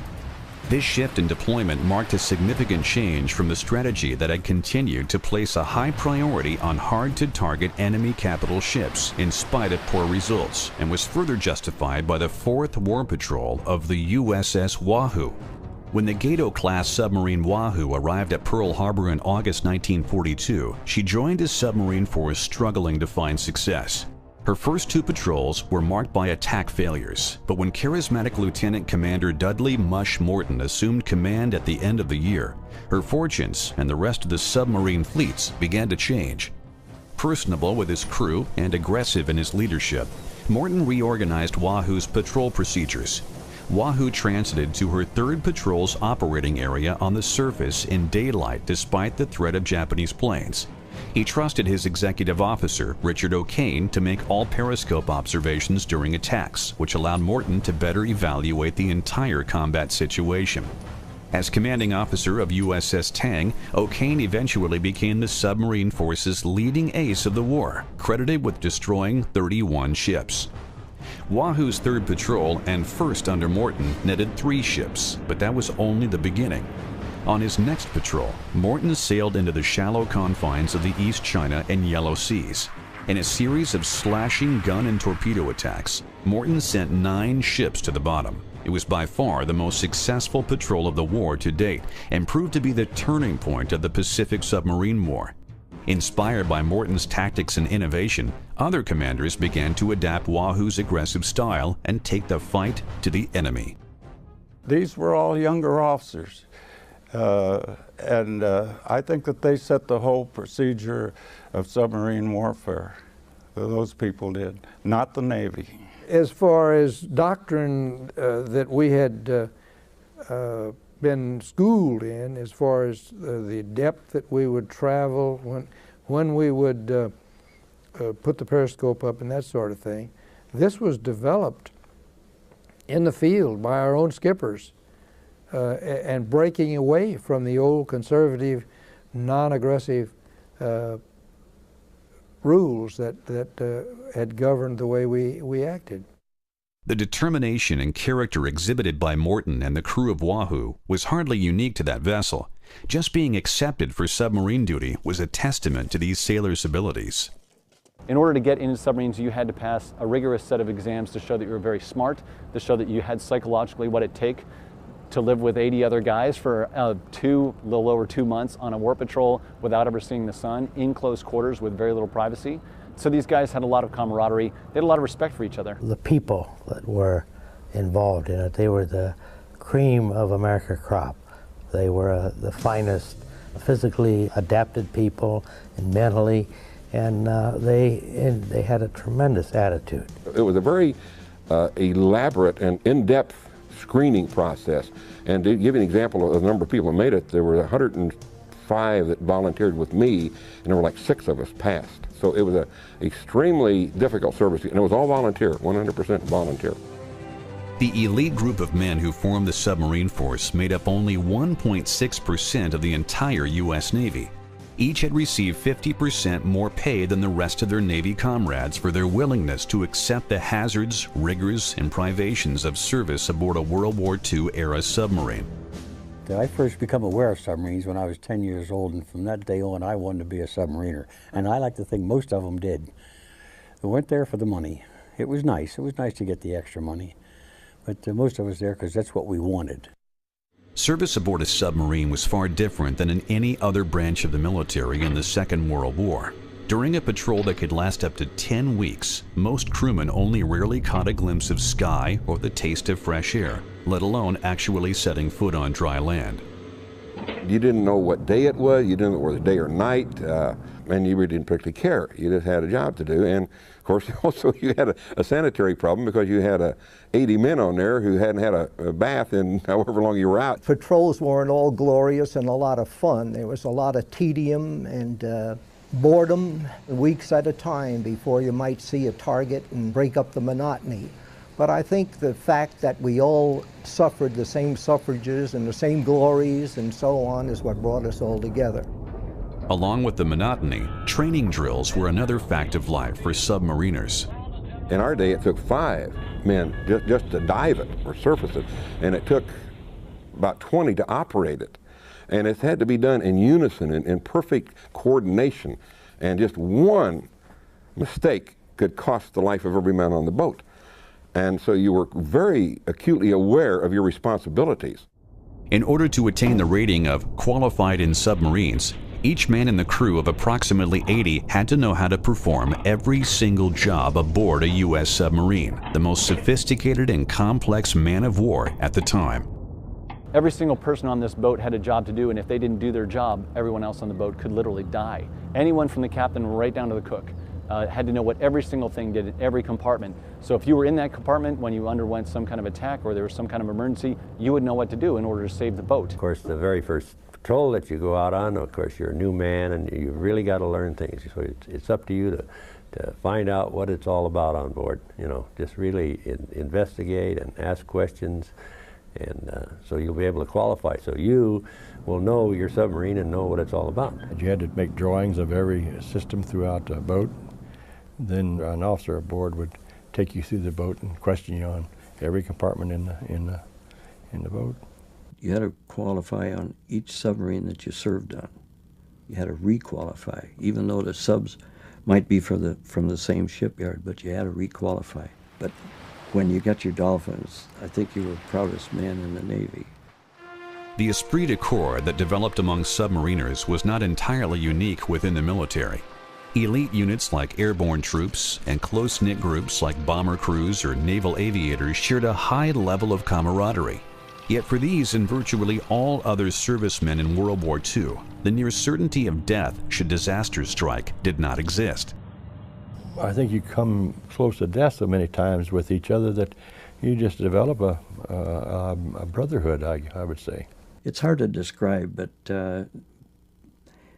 This shift in deployment marked a significant change from the strategy that had continued to place a high priority on hard-to-target enemy capital ships in spite of poor results, and was further justified by the 4th War Patrol of the USS Wahoo. When the Gato-class submarine Wahoo arrived at Pearl Harbor in August 1942, she joined a submarine force struggling to find success. Her first 2 patrols were marked by attack failures, but when charismatic Lieutenant Commander Dudley Mush Morton assumed command at the end of the year, her fortunes and the rest of the submarine fleets began to change. Personable with his crew and aggressive in his leadership, Morton reorganized Wahoo's patrol procedures. Wahoo transited to her 3rd patrol's operating area on the surface in daylight despite the threat of Japanese planes. He trusted his executive officer, Richard O'Kane, to make all periscope observations during attacks, which allowed Morton to better evaluate the entire combat situation. As commanding officer of USS Tang, O'Kane eventually became the submarine force's leading ace of the war, credited with destroying 31 ships. Wahoo's 3rd patrol and 1st under Morton netted 3 ships, but that was only the beginning. On his next patrol, Morton sailed into the shallow confines of the East China and Yellow Seas. In a series of slashing gun and torpedo attacks, Morton sent 9 ships to the bottom. It was by far the most successful patrol of the war to date and proved to be the turning point of the Pacific Submarine War. Inspired by Morton's tactics and innovation, other commanders began to adapt Wahoo's aggressive style and take the fight to the enemy. These were all younger officers. I think that they set the whole procedure of submarine warfare. Those people did, not the Navy. As far as doctrine that we had been schooled in, as far as the depth that we would travel, when we would put the periscope up and that sort of thing, this was developed in the field by our own skippers and breaking away from the old conservative, non-aggressive rules that had governed the way we acted. The determination and character exhibited by Morton and the crew of Wahoo was hardly unique to that vessel. Just being accepted for submarine duty was a testament to these sailors' abilities. In order to get into submarines, you had to pass a rigorous set of exams to show that you were very smart, to show that you had psychologically what it take to live with 80 other guys for a little over 2 months on a war patrol without ever seeing the sun, in close quarters with very little privacy. So these guys had a lot of camaraderie. They had a lot of respect for each other. The people that were involved in it, they were the cream of America crop. They were the finest physically adapted people and mentally, and they had a tremendous attitude. It was a very elaborate and in-depth screening process. And to give you an example of the number of people that made it, there were 105 that volunteered with me, and there were like 6 of us passed. So it was an extremely difficult service, and it was all volunteer, 100% volunteer. The elite group of men who formed the submarine force made up only 1.6% of the entire U.S. Navy. Each had received 50% more pay than the rest of their Navy comrades for their willingness to accept the hazards, rigors, and privations of service aboard a World War II-era submarine. I first became aware of submarines when I was 10 years old, and from that day on I wanted to be a submariner. And I like to think most of them did. They weren't there for the money. It was nice. It was nice to get the extra money. But most of us there because that's what we wanted. Service aboard a submarine was far different than in any other branch of the military in the Second World War. During a patrol that could last up to 10 weeks, most crewmen only rarely caught a glimpse of sky or the taste of fresh air, let alone actually setting foot on dry land. You didn't know what day it was, you didn't know whether it was day or night, and you really didn't particularly care. You just had a job to do. And of course, also you had a sanitary problem because you had 80 men on there who hadn't had a bath in however long you were out. Patrols weren't all glorious and a lot of fun. There was a lot of tedium and boredom, weeks at a time before you might see a target and break up the monotony. But I think the fact that we all suffered the same suffrages and the same glories and so on is what brought us all together. Along with the monotony, training drills were another fact of life for submariners. In our day, it took 5 men just to dive it or surface it, and it took about 20 to operate it. And it had to be done in unison, in perfect coordination, and just one mistake could cost the life of every man on the boat. And so you were very acutely aware of your responsibilities. In order to attain the rating of qualified in submarines, each man in the crew of approximately 80 had to know how to perform every single job aboard a U.S. submarine, the most sophisticated and complex man of war at the time. Every single person on this boat had a job to do, and if they didn't do their job, everyone else on the boat could literally die. Anyone from the captain right down to the cook had to know what every single thing did in every compartment. So if you were in that compartment when you underwent some kind of attack or there was some kind of emergency, you would know what to do in order to save the boat. Of course, the very first patrol that you go out on, of course, you're a new man and you've really got to learn things. So it's up to you to find out what it's all about on board. You know, just really investigate and ask questions. And so you'll be able to qualify. So you will know your submarine and know what it's all about. You had to make drawings of every system throughout the boat. Then an officer aboard would take you through the boat and question you on every compartment in the boat. You had to qualify on each submarine that you served on. You had to re-qualify, even though the subs might be from the same shipyard, but you had to re-qualify. But when you got your Dolphins, I think you were the proudest man in the Navy. The esprit de corps that developed among submariners was not entirely unique within the military. Elite units like airborne troops and close-knit groups like bomber crews or naval aviators shared a high level of camaraderie. Yet for these and virtually all other servicemen in World War II, the near certainty of death should disaster strike did not exist. I think you come close to death so many times with each other that you just develop a brotherhood, I would say. It's hard to describe, but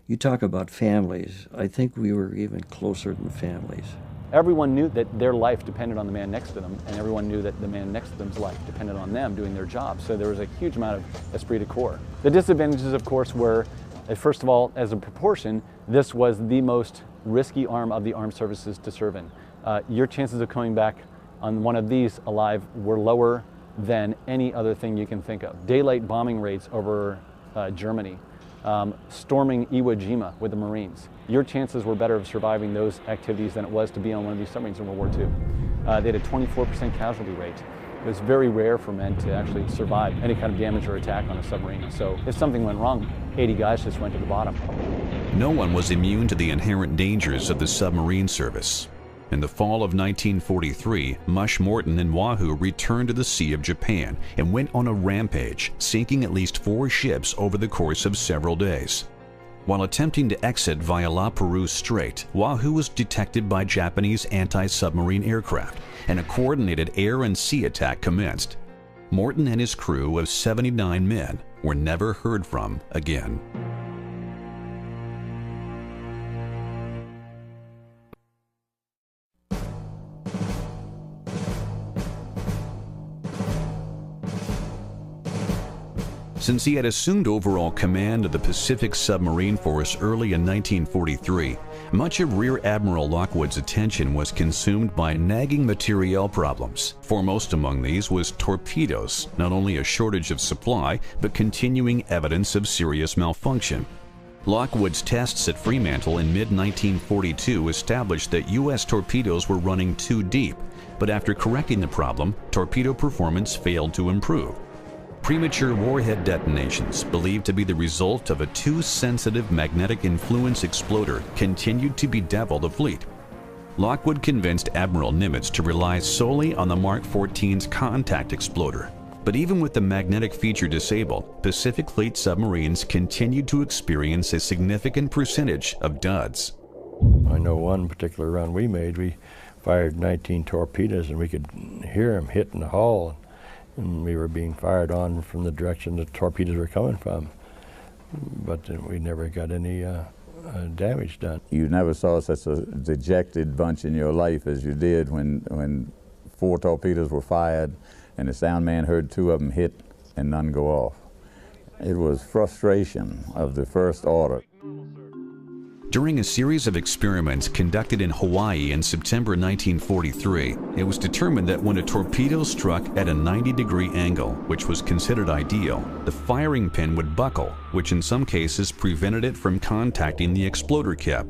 you talk about families. I think we were even closer than families. Everyone knew that their life depended on the man next to them, and everyone knew that the man next to them's life depended on them doing their job. So there was a huge amount of esprit de corps. The disadvantages, of course, were, first of all, as a proportion, this was the most risky arm of the armed services to serve in. Your chances of coming back on one of these alive were lower than any other thing you can think of. Daylight bombing raids over Germany, storming Iwo Jima with the Marines. Your chances were better of surviving those activities than it was to be on one of these submarines in World War II. They had a 24% casualty rate. It was very rare for men to actually survive any kind of damage or attack on a submarine. So if something went wrong, 80 guys just went to the bottom. No one was immune to the inherent dangers of the submarine service. In the fall of 1943, Mush Morton and Wahoo returned to the Sea of Japan and went on a rampage, sinking at least 4 ships over the course of several days. While attempting to exit via La Perouse Strait, Wahoo was detected by Japanese anti-submarine aircraft, and a coordinated air and sea attack commenced. Morton and his crew of 79 men were never heard from again. Since he had assumed overall command of the Pacific Submarine Force early in 1943, much of Rear Admiral Lockwood's attention was consumed by nagging materiel problems. Foremost among these was torpedoes, not only a shortage of supply, but continuing evidence of serious malfunction. Lockwood's tests at Fremantle in mid-1942 established that U.S. torpedoes were running too deep, but after correcting the problem, torpedo performance failed to improve. Premature warhead detonations, believed to be the result of a too sensitive magnetic influence exploder, continued to bedevil the fleet. Lockwood convinced Admiral Nimitz to rely solely on the Mark 14's contact exploder. But even with the magnetic feature disabled, Pacific Fleet submarines continued to experience a significant percentage of duds. I know one particular run we made, we fired 19 torpedoes and we could hear them hitting the hull. And we were being fired on from the direction the torpedoes were coming from. But we never got any damage done. You never saw such a dejected bunch in your life as you did when 4 torpedoes were fired and the sound man heard 2 of them hit and none go off. It was frustration of the first order. During a series of experiments conducted in Hawaii in September 1943, it was determined that when a torpedo struck at a 90-degree angle, which was considered ideal, the firing pin would buckle, which in some cases prevented it from contacting the exploder cap.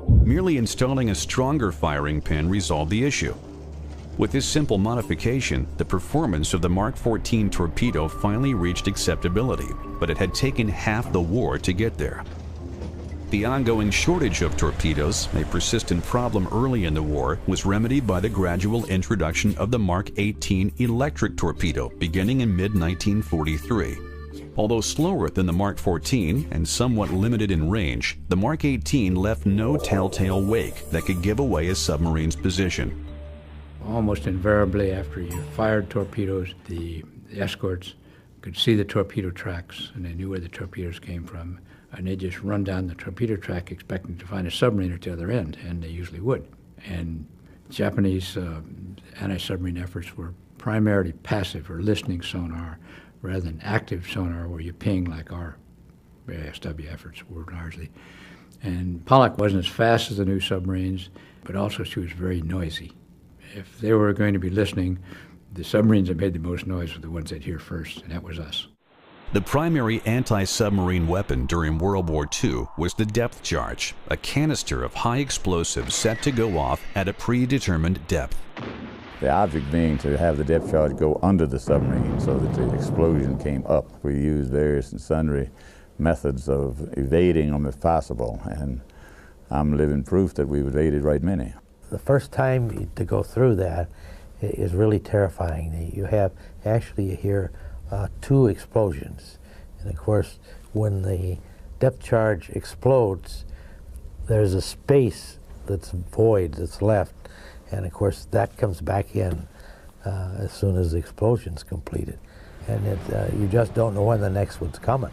Merely installing a stronger firing pin resolved the issue. With this simple modification, the performance of the Mark 14 torpedo finally reached acceptability, but it had taken half the war to get there. The ongoing shortage of torpedoes, a persistent problem early in the war, was remedied by the gradual introduction of the Mark 18 electric torpedo beginning in mid-1943. Although slower than the Mark 14 and somewhat limited in range, the Mark 18 left no telltale wake that could give away a submarine's position. Almost invariably after you fired torpedoes, the escorts could see the torpedo tracks and they knew where the torpedoes came from. And they just run down the torpedo track expecting to find a submarine at the other end, and they usually would. And Japanese anti-submarine efforts were primarily passive or listening sonar rather than active sonar where you ping like our ASW efforts were largely. And Pollock wasn't as fast as the new submarines, but also she was very noisy. If they were going to be listening, the submarines that made the most noise were the ones they'd hear first, and that was us. The primary anti-submarine weapon during World War II was the depth charge, a canister of high explosives set to go off at a predetermined depth. The object being to have the depth charge go under the submarine so that the explosion came up. We used various and sundry methods of evading them if possible, and I'm living proof that we've evaded right many. The first time to go through that is really terrifying. You hear 2 explosions, and of course when the depth charge explodes there's a space that's void that's left. And of course that comes back in as soon as the explosion's completed. And you just don't know when the next one's coming.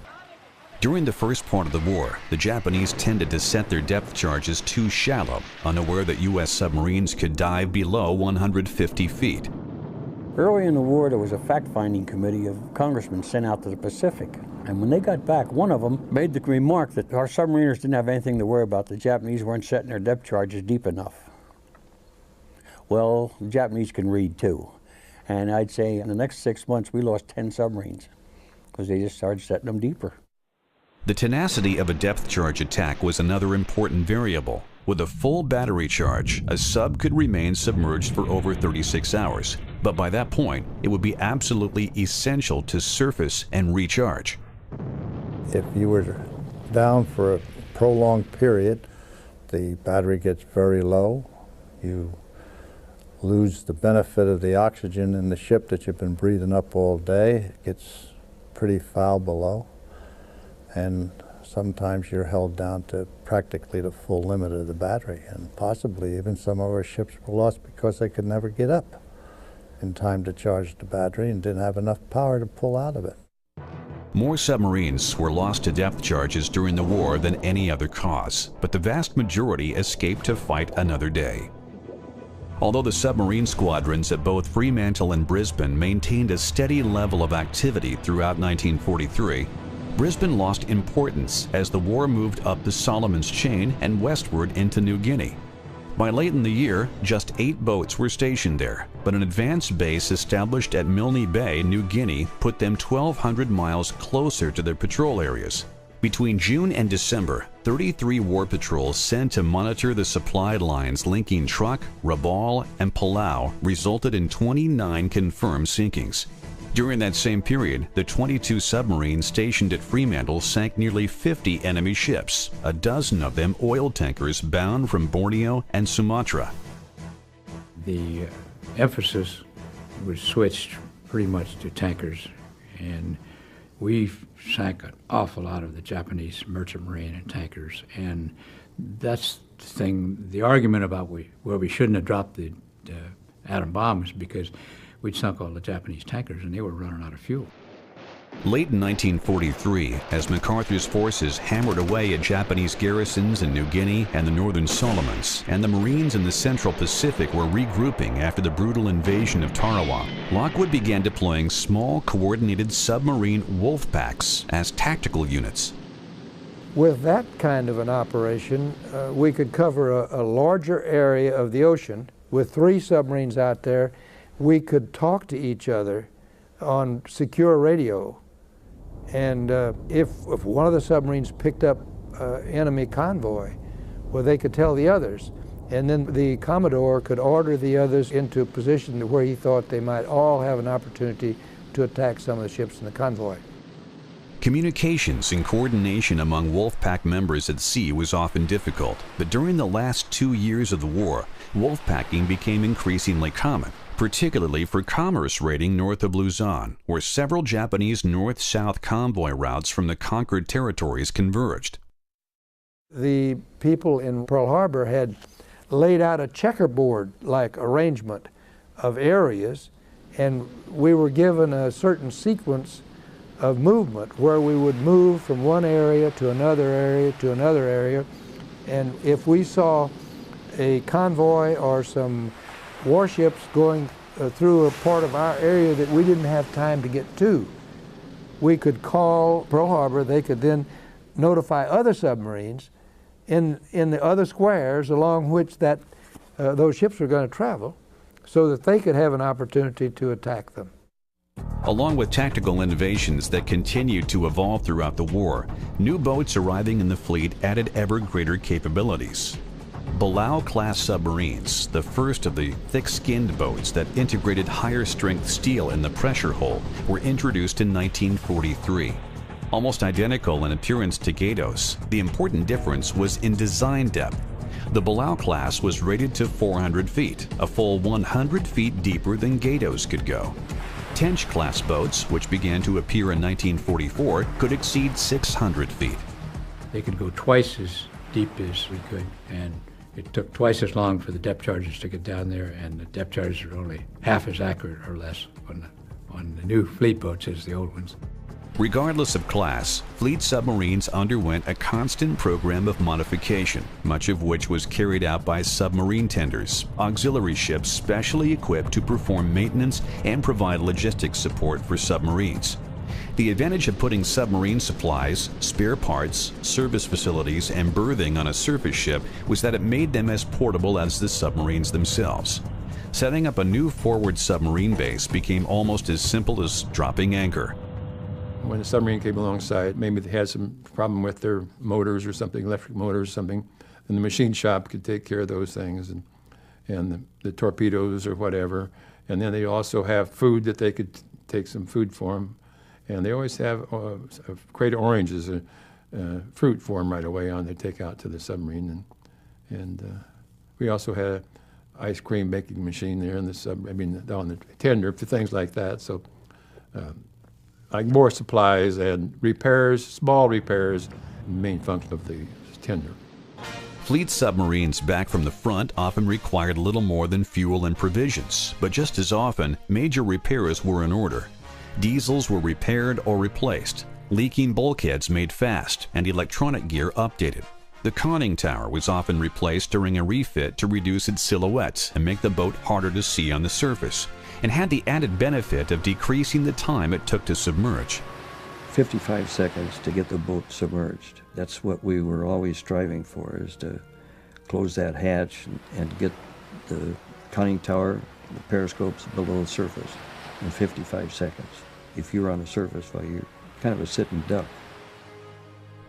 During the first part of the war, the Japanese tended to set their depth charges too shallow, unaware that U.S. submarines could dive below 150 feet. Early in the war, there was a fact-finding committee of congressmen sent out to the Pacific. And when they got back, one of them made the remark that our submariners didn't have anything to worry about. The Japanese weren't setting their depth charges deep enough. Well, the Japanese can read too. And I'd say in the next 6 months, we lost 10 submarines because they just started setting them deeper. The tenacity of a depth charge attack was another important variable. With a full battery charge, a sub could remain submerged for over 36 hours. But by that point, it would be absolutely essential to surface and recharge. If you were down for a prolonged period, the battery gets very low. You lose the benefit of the oxygen in the ship that you've been breathing up all day. It gets pretty foul below. And sometimes you're held down to practically the full limit of the battery, and possibly even some of our ships were lost because they could never get up in time to charge the battery and didn't have enough power to pull out of it. More submarines were lost to depth charges during the war than any other cause, but the vast majority escaped to fight another day. Although the submarine squadrons at both Fremantle and Brisbane maintained a steady level of activity throughout 1943, Brisbane lost importance as the war moved up the Solomon's Chain and westward into New Guinea. By late in the year, just 8 boats were stationed there, but an advanced base established at Milne Bay, New Guinea, put them 1,200 miles closer to their patrol areas. Between June and December, 33 war patrols sent to monitor the supply lines linking Truk, Rabaul, and Palau resulted in 29 confirmed sinkings. During that same period, the 22 submarines stationed at Fremantle sank nearly 50 enemy ships, a dozen of them oil tankers bound from Borneo and Sumatra. The emphasis was switched pretty much to tankers, and we sank an awful lot of the Japanese merchant marine and tankers, and that's the thing, the argument about where we shouldn't have dropped the atom bombs, because we'd sunk all the Japanese tankers and they were running out of fuel. Late in 1943, as MacArthur's forces hammered away at Japanese garrisons in New Guinea and the Northern Solomons, and the Marines in the Central Pacific were regrouping after the brutal invasion of Tarawa, Lockwood began deploying small, coordinated submarine wolf packs as tactical units. With that kind of an operation, we could cover a larger area of the ocean. With 3 submarines out there, we could talk to each other on secure radio. And if one of the submarines picked up enemy convoy, well, they could tell the others. And then the Commodore could order the others into a position where he thought they might all have an opportunity to attack some of the ships in the convoy. Communications and coordination among Wolfpack members at sea was often difficult, but during the last 2 years of the war, wolfpacking became increasingly common, particularly for commerce raiding north of Luzon, where several Japanese north-south convoy routes from the conquered territories converged. The people in Pearl Harbor had laid out a checkerboard-like arrangement of areas, and we were given a certain sequence of movement where we would move from one area to another area to another area, and if we saw a convoy or some warships going through a part of our area that we didn't have time to get to, we could call Pearl Harbor. They could then notify other submarines in the other squares along which those ships were going to travel, so that they could have an opportunity to attack them. Along with tactical innovations that continued to evolve throughout the war, new boats arriving in the fleet added ever greater capabilities. Palau-class submarines, the first of the thick-skinned boats that integrated higher-strength steel in the pressure hull, were introduced in 1943. Almost identical in appearance to Gatos, the important difference was in design depth. The Palau class was rated to 400 feet, a full 100 feet deeper than Gatos could go. Tench-class boats, which began to appear in 1944, could exceed 600 feet. They could go twice as deep as we could, and It took twice as long for the depth charges to get down there, and the depth charges are only half as accurate or less on the new fleet boats as the old ones. Regardless of class, fleet submarines underwent a constant program of modification, much of which was carried out by submarine tenders, auxiliary ships specially equipped to perform maintenance and provide logistics support for submarines. The advantage of putting submarine supplies, spare parts, service facilities, and berthing on a surface ship was that it made them as portable as the submarines themselves. Setting up a new forward submarine base became almost as simple as dropping anchor. When the submarine came alongside, maybe they had some problem with their motors or something, electric motors or something, and the machine shop could take care of those things, and the torpedoes or whatever. And then they also have food that they could take some food for them. And they always have a crate of oranges, fruit for them right away on they take out to the submarine. And we also had an ice cream making machine there in the on the tender for things like that. So like more supplies and repairs, small repairs, main function of the tender. Fleet submarines back from the front often required little more than fuel and provisions, but just as often, major repairs were in order. Diesels were repaired or replaced, leaking bulkheads made fast, and electronic gear updated. The conning tower was often replaced during a refit to reduce its silhouette and make the boat harder to see on the surface, and had the added benefit of decreasing the time it took to submerge. 55 seconds to get the boat submerged. That's what we were always striving for, is to close that hatch and get the conning tower, the periscopes below the surface in 55 seconds. If you're on the surface, well, you're kind of a sitting duck.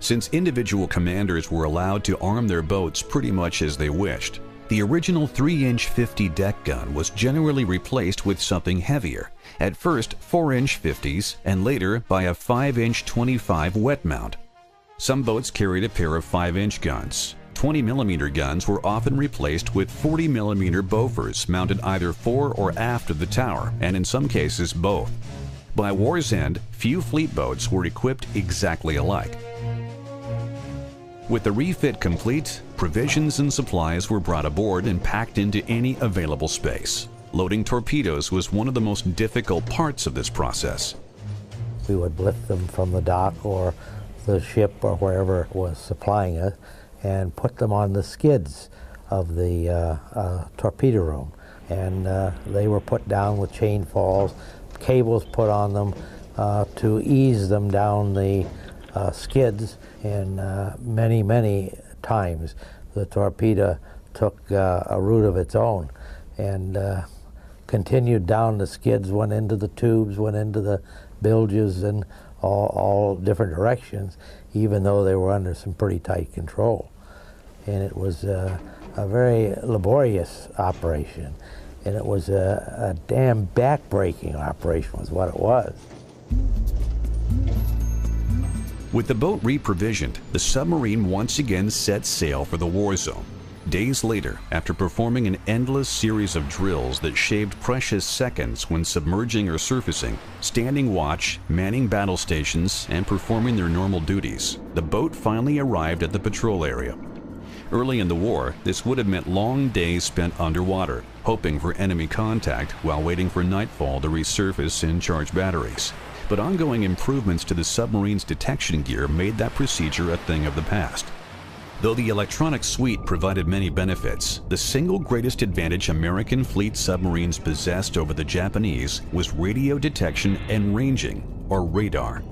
Since individual commanders were allowed to arm their boats pretty much as they wished, the original 3-inch 50 deck gun was generally replaced with something heavier, at first 4-inch 50s and later by a 5-inch 25 wet mount. Some boats carried a pair of 5-inch guns. 20mm guns were often replaced with 40mm Bofors mounted either fore or aft of the tower, and in some cases both. By war's end, few fleet boats were equipped exactly alike. With the refit complete, provisions and supplies were brought aboard and packed into any available space. Loading torpedoes was one of the most difficult parts of this process. We would lift them from the dock or the ship or wherever was supplying it and put them on the skids of the torpedo room. And they were put down with chain falls, cables put on them to ease them down the skids. And many times the torpedo took a route of its own and continued down the skids, went into the tubes, went into the bilges, and all different directions, even though they were under some pretty tight control. And it was a very laborious operation, and it was a damn back-breaking operation was what it was. With the boat reprovisioned, the submarine once again set sail for the war zone. Days later, after performing an endless series of drills that shaved precious seconds when submerging or surfacing, standing watch, manning battle stations, and performing their normal duties, the boat finally arrived at the patrol area. Early in the war, this would have meant long days spent underwater, hoping for enemy contact while waiting for nightfall to resurface and charge batteries. But ongoing improvements to the submarine's detection gear made that procedure a thing of the past. Though the electronic suite provided many benefits, the single greatest advantage American fleet submarines possessed over the Japanese was radio detection and ranging, or radar.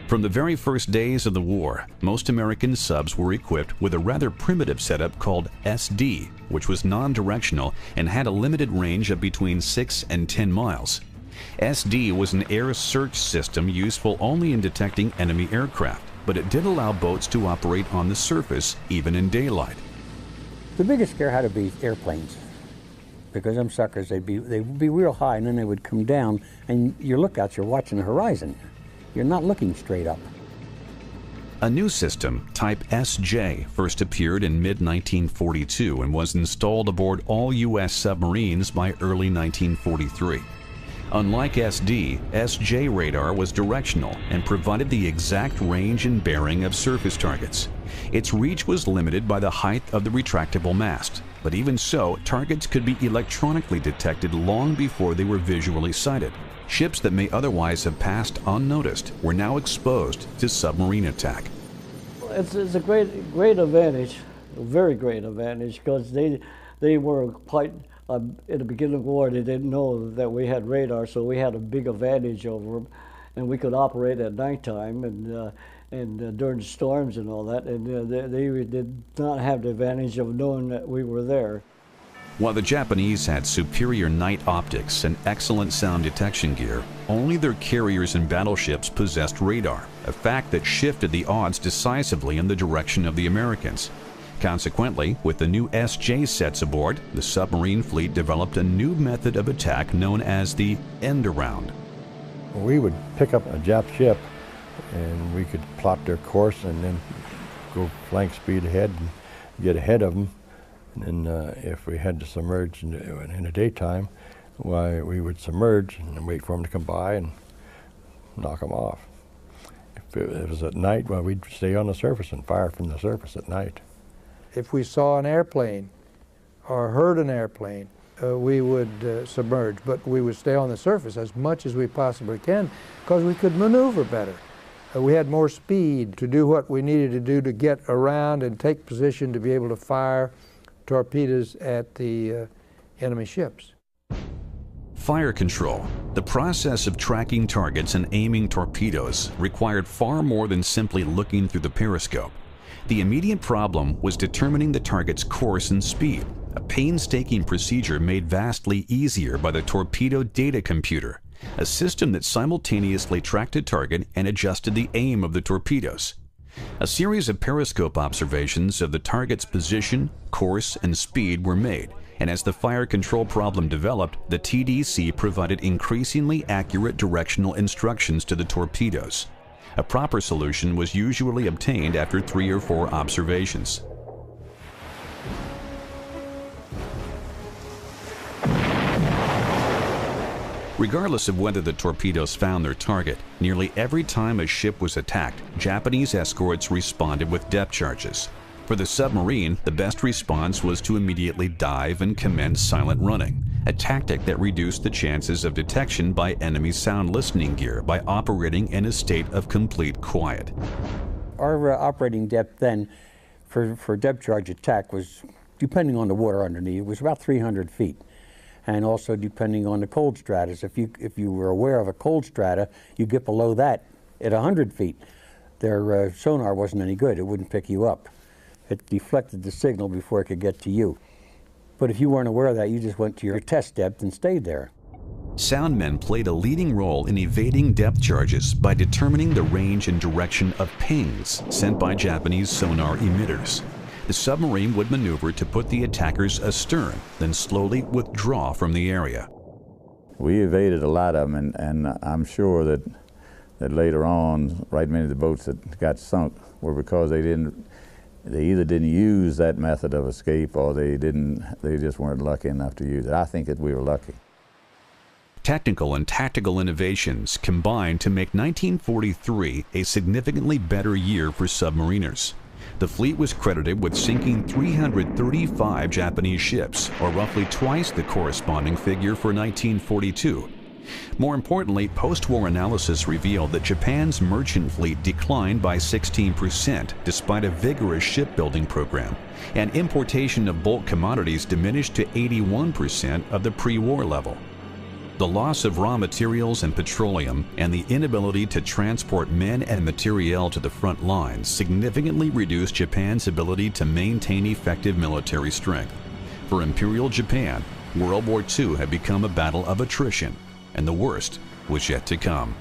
From the very first days of the war, most American subs were equipped with a rather primitive setup called SD, which was non-directional and had a limited range of between 6 and 10 miles. SD was an air search system useful only in detecting enemy aircraft, but it did allow boats to operate on the surface even in daylight. The biggest scare had to be airplanes, because them suckers, they'd be real high and then they would come down, and your lookouts, you're watching the horizon. You're not looking straight up. A new system, type SJ, first appeared in mid-1942 and was installed aboard all U.S. submarines by early 1943. Unlike SD, SJ radar was directional and provided the exact range and bearing of surface targets. Its reach was limited by the height of the retractable mast, but even so, targets could be electronically detected long before they were visually sighted. Ships that may otherwise have passed unnoticed were now exposed to submarine attack. It's a great advantage, a very great advantage, because they were quite, in the beginning of the war, they didn't know that we had radar, so we had a big advantage over them, and we could operate at nighttime and during storms and all that, and they did not have the advantage of knowing that we were there. While the Japanese had superior night optics and excellent sound detection gear, only their carriers and battleships possessed radar, a fact that shifted the odds decisively in the direction of the Americans. Consequently, with the new SJ sets aboard, the submarine fleet developed a new method of attack known as the end-around. We would pick up a Jap ship and we could plot their course and then go flank speed ahead and get ahead of them. And if we had to submerge in the daytime, why, we would submerge and then wait for them to come by and knock them off. If it was at night, well, we'd stay on the surface and fire from the surface at night. If we saw an airplane or heard an airplane, we would submerge, but we would stay on the surface as much as we possibly can because we could maneuver better. We had more speed to do what we needed to do to get around and take position to be able to fire torpedoes at the enemy ships. Fire control, the process of tracking targets and aiming torpedoes, required far more than simply looking through the periscope. The immediate problem was determining the target's course and speed, a painstaking procedure made vastly easier by the torpedo data computer, a system that simultaneously tracked a target and adjusted the aim of the torpedoes. A series of periscope observations of the target's position, course, and speed were made, and as the fire control problem developed, the TDC provided increasingly accurate directional instructions to the torpedoes. A proper solution was usually obtained after 3 or 4 observations. Regardless of whether the torpedoes found their target, nearly every time a ship was attacked, Japanese escorts responded with depth charges. For the submarine, the best response was to immediately dive and commence silent running, a tactic that reduced the chances of detection by enemy sound listening gear by operating in a state of complete quiet. Our operating depth then for depth charge attack was, depending on the water underneath, it was about 300 feet. And also depending on the cold stratus. If you were aware of a cold strata, you get below that at 100 feet. Their sonar wasn't any good. It wouldn't pick you up. It deflected the signal before it could get to you. But if you weren't aware of that, you just went to your test depth and stayed there. Soundmen played a leading role in evading depth charges by determining the range and direction of pings sent by Japanese sonar emitters. The submarine would maneuver to put the attackers astern, then slowly withdraw from the area. We evaded a lot of them, and I'm sure that later on, right many of the boats that got sunk were because they either didn't use that method of escape or they just weren't lucky enough to use it. I think that we were lucky. Technical and tactical innovations combined to make 1943 a significantly better year for submariners. The fleet was credited with sinking 335 Japanese ships, or roughly twice the corresponding figure for 1942. More importantly, post-war analysis revealed that Japan's merchant fleet declined by 16% despite a vigorous shipbuilding program, and importation of bulk commodities diminished to 81% of the pre-war level. The loss of raw materials and petroleum and the inability to transport men and materiel to the front lines significantly reduced Japan's ability to maintain effective military strength. For Imperial Japan, World War II had become a battle of attrition, and the worst was yet to come.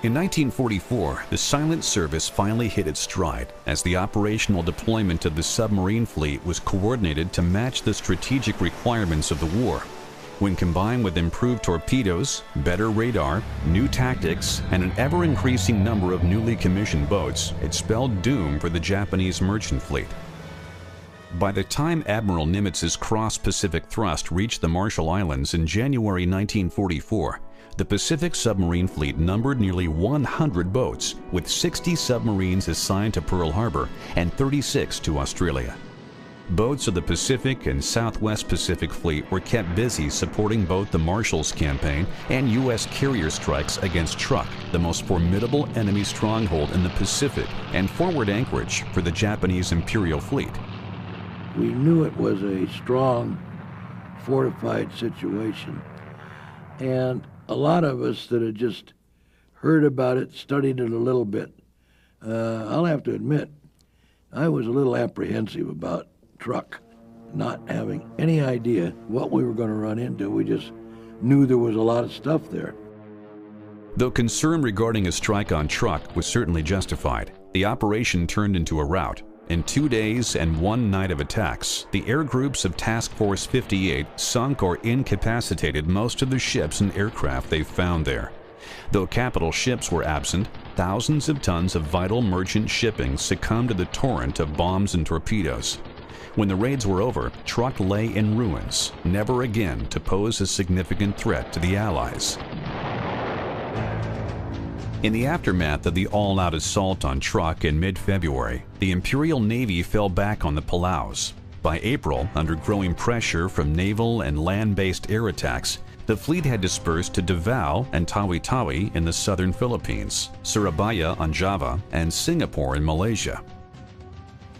In 1944, the silent service finally hit its stride as the operational deployment of the submarine fleet was coordinated to match the strategic requirements of the war. When combined with improved torpedoes, better radar, new tactics, and an ever-increasing number of newly commissioned boats, it spelled doom for the Japanese merchant fleet. By the time Admiral Nimitz's cross-Pacific thrust reached the Marshall Islands in January 1944, the Pacific submarine fleet numbered nearly 100 boats, with 60 submarines assigned to Pearl Harbor and 36 to Australia. Boats of the Pacific and Southwest Pacific Fleet were kept busy supporting both the Marshall's campaign and U.S. carrier strikes against Truk, the most formidable enemy stronghold in the Pacific and forward anchorage for the Japanese Imperial Fleet. We knew it was a strong, fortified situation, and a lot of us that had just heard about it, studied it a little bit, I'll have to admit, I was a little apprehensive about Truk, not having any idea what we were going to run into. We just knew there was a lot of stuff there. Though concern regarding a strike on Truk was certainly justified, the operation turned into a rout. In 2 days and 1 night of attacks, the air groups of Task Force 58 sunk or incapacitated most of the ships and aircraft they found there. Though capital ships were absent, thousands of tons of vital merchant shipping succumbed to the torrent of bombs and torpedoes. When the raids were over, Truk lay in ruins, never again to pose a significant threat to the Allies. In the aftermath of the all-out assault on Truk in mid-February, the Imperial Navy fell back on the Palaus. By April, under growing pressure from naval and land-based air attacks, the fleet had dispersed to Davao and Tawi-Tawi in the southern Philippines, Surabaya on Java, and Singapore in Malaysia.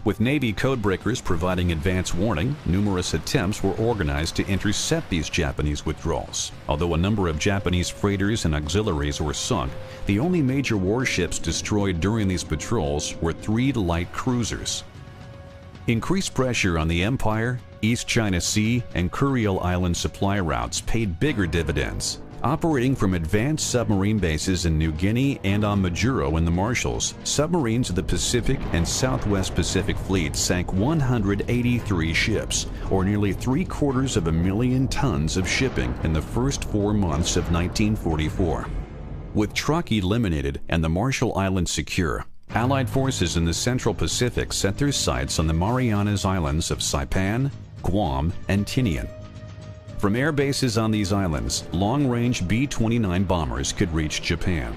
With Navy codebreakers providing advance warning, numerous attempts were organized to intercept these Japanese withdrawals. Although a number of Japanese freighters and auxiliaries were sunk, the only major warships destroyed during these patrols were 3 light cruisers. Increased pressure on the Empire, East China Sea, and Kuriil Island supply routes paid bigger dividends. Operating from advanced submarine bases in New Guinea and on Majuro in the Marshalls, submarines of the Pacific and Southwest Pacific Fleet sank 183 ships, or nearly 750,000 tons of shipping in the first 4 months of 1944. With Truk eliminated and the Marshall Islands secure, Allied forces in the Central Pacific set their sights on the Marianas Islands of Saipan, Guam, and Tinian. From air bases on these islands, long-range B-29 bombers could reach Japan.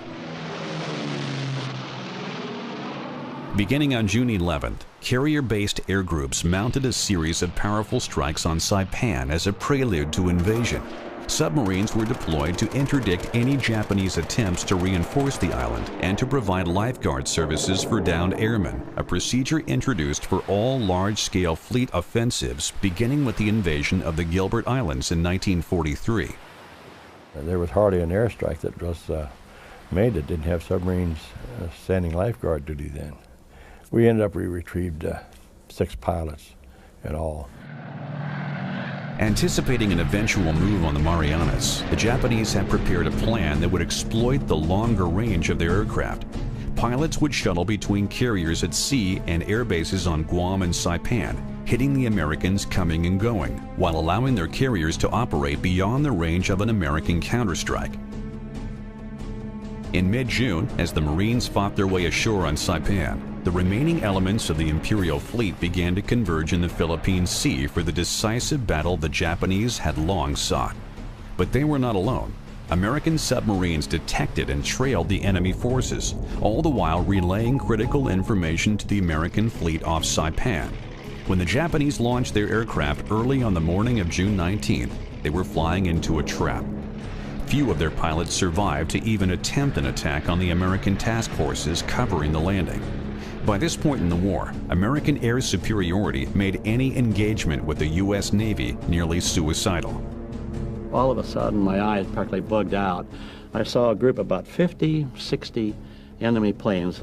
Beginning on June 11th, carrier-based air groups mounted a series of powerful strikes on Saipan as a prelude to invasion. Submarines were deployed to interdict any Japanese attempts to reinforce the island and to provide lifeguard services for downed airmen, a procedure introduced for all large-scale fleet offensives beginning with the invasion of the Gilbert Islands in 1943. There was hardly an airstrike that was made that didn't have submarines standing lifeguard duty then. We retrieved 6 pilots in all. Anticipating an eventual move on the Marianas, the Japanese had prepared a plan that would exploit the longer range of their aircraft. Pilots would shuttle between carriers at sea and air bases on Guam and Saipan, hitting the Americans coming and going, while allowing their carriers to operate beyond the range of an American counterstrike. In mid-June, as the Marines fought their way ashore on Saipan, the remaining elements of the Imperial Fleet began to converge in the Philippine Sea for the decisive battle the Japanese had long sought. But they were not alone. American submarines detected and trailed the enemy forces, all the while relaying critical information to the American fleet off Saipan. When the Japanese launched their aircraft early on the morning of June 19th, they were flying into a trap. Few of their pilots survived to even attempt an attack on the American task forces covering the landing. By this point in the war, American air superiority made any engagement with the U.S. Navy nearly suicidal. All of a sudden, my eyes practically bugged out. I saw a group of about 50, 60 enemy planes,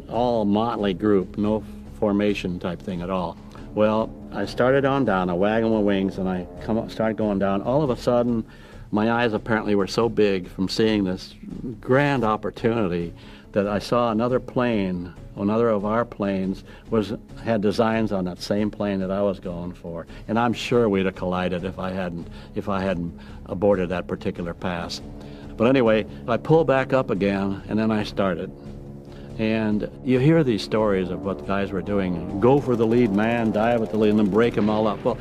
all motley group, no formation type thing at all. Well, I started on down, I wagged my wings, and I started going down. All of a sudden, my eyes apparently were so big from seeing this grand opportunity that I saw another plane, another of our planes, had designs on that same plane that I was going for, and I'm sure we'd have collided if I hadn't aborted that particular pass. But anyway, I pulled back up again, and then I started. And you hear these stories of what the guys were doing. Go for the lead man, dive at the lead, and then break them all up. Well,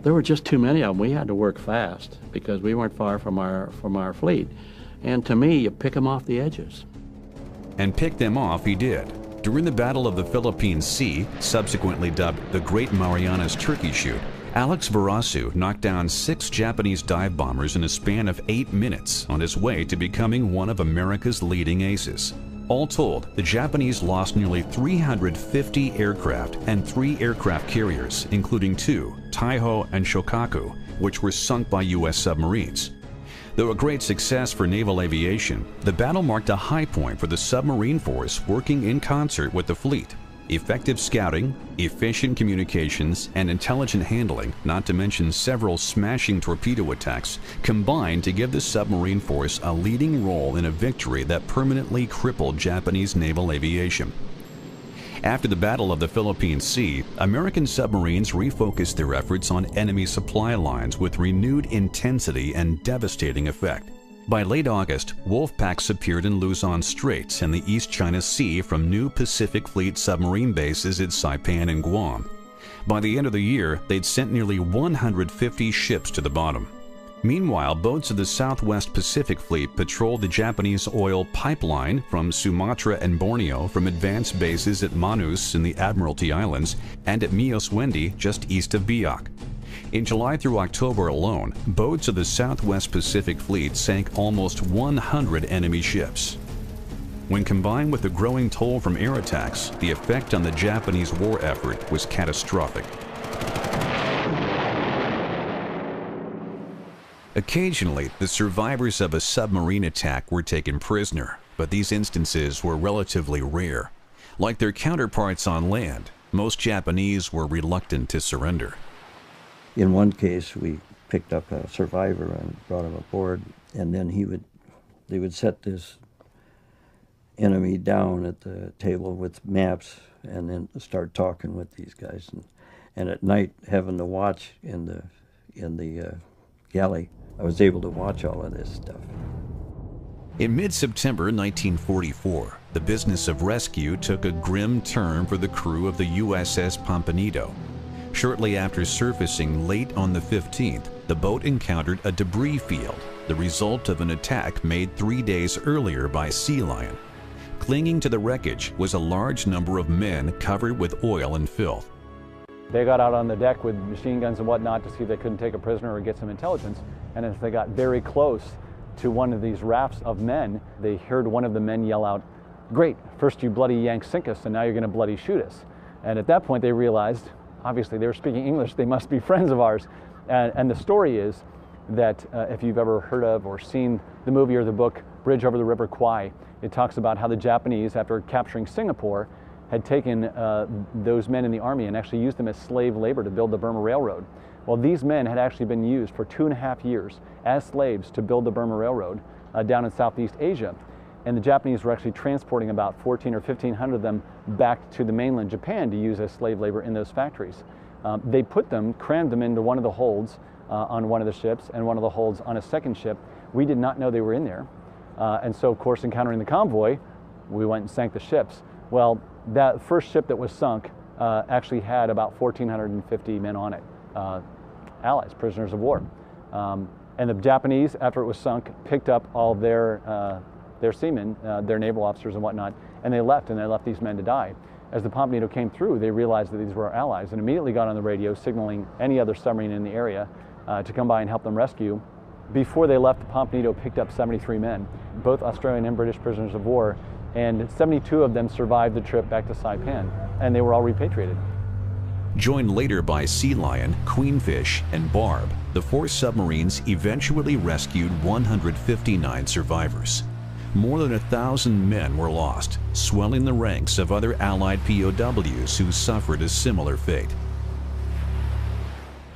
there were just too many of them. We had to work fast because we weren't far from our fleet. And to me, you pick them off the edges. And pick them off he did. During the Battle of the Philippine Sea, subsequently dubbed the Great Marianas Turkey Shoot, Alex Verasu knocked down 6 Japanese dive bombers in a span of 8 minutes on his way to becoming one of America's leading aces. All told, the Japanese lost nearly 350 aircraft and 3 aircraft carriers, including 2, Taiho and Shokaku, which were sunk by U.S. submarines. Though a great success for naval aviation, the battle marked a high point for the submarine force working in concert with the fleet. Effective scouting, efficient communications, and intelligent handling, not to mention several smashing torpedo attacks, combined to give the submarine force a leading role in a victory that permanently crippled Japanese naval aviation. After the Battle of the Philippine Sea, American submarines refocused their efforts on enemy supply lines with renewed intensity and devastating effect. By late August, wolf packs appeared in Luzon Straits and the East China Sea from new Pacific Fleet submarine bases at Saipan and Guam. By the end of the year, they'd sent nearly 150 ships to the bottom. Meanwhile, boats of the Southwest Pacific Fleet patrolled the Japanese oil pipeline from Sumatra and Borneo from advanced bases at Manus in the Admiralty Islands and at Mios Wendy just east of Biak. In July through October alone, boats of the Southwest Pacific Fleet sank almost 100 enemy ships. When combined with the growing toll from air attacks, the effect on the Japanese war effort was catastrophic. Occasionally, the survivors of a submarine attack were taken prisoner, but these instances were relatively rare. Like their counterparts on land, most Japanese were reluctant to surrender. In one case, we picked up a survivor and brought him aboard, and then they would set this enemy down at the table with maps and then start talking with these guys. And at night, having to watch in the galley, I was able to watch all of this stuff. In mid-September 1944, the business of rescue took a grim turn for the crew of the USS Pomponido. Shortly after surfacing late on the 15th, the boat encountered a debris field, the result of an attack made 3 days earlier by Sea Lion. Clinging to the wreckage was a large number of men covered with oil and filth. They got out on the deck with machine guns and whatnot to see if they couldn't take a prisoner or get some intelligence. And as they got very close to one of these rafts of men, they heard one of the men yell out, "Great, first you bloody Yanks sink us, and now you're going to bloody shoot us." And at that point they realized, obviously they were speaking English, they must be friends of ours. And the story is that if you've ever heard of or seen the movie or the book Bridge Over the River Kwai, it talks about how the Japanese, after capturing Singapore, had taken those men in the army and actually used them as slave labor to build the Burma Railroad. Well, these men had actually been used for 2.5 years as slaves to build the Burma Railroad down in Southeast Asia. And the Japanese were actually transporting about 1,400 or 1,500 of them back to the mainland Japan to use as slave labor in those factories. They crammed them into one of the holds on one of the ships and one of the holds on a second ship. We did not know they were in there. And so, of course, encountering the convoy, we went and sank the ships. Well, that first ship that was sunk actually had about 1,450 men on it, allies, prisoners of war. And the Japanese, after it was sunk, picked up all their seamen, their naval officers and whatnot, and they left these men to die. As the Pomponido came through, they realized that these were our allies and immediately got on the radio signaling any other submarine in the area to come by and help them rescue. Before they left, the Pomponido picked up 73 men, both Australian and British prisoners of war, and 72 of them survived the trip back to Saipan, and they were all repatriated. Joined later by Sea Lion, Queenfish, and Barb, the 4 submarines eventually rescued 159 survivors. More than 1,000 men were lost, swelling the ranks of other Allied POWs who suffered a similar fate.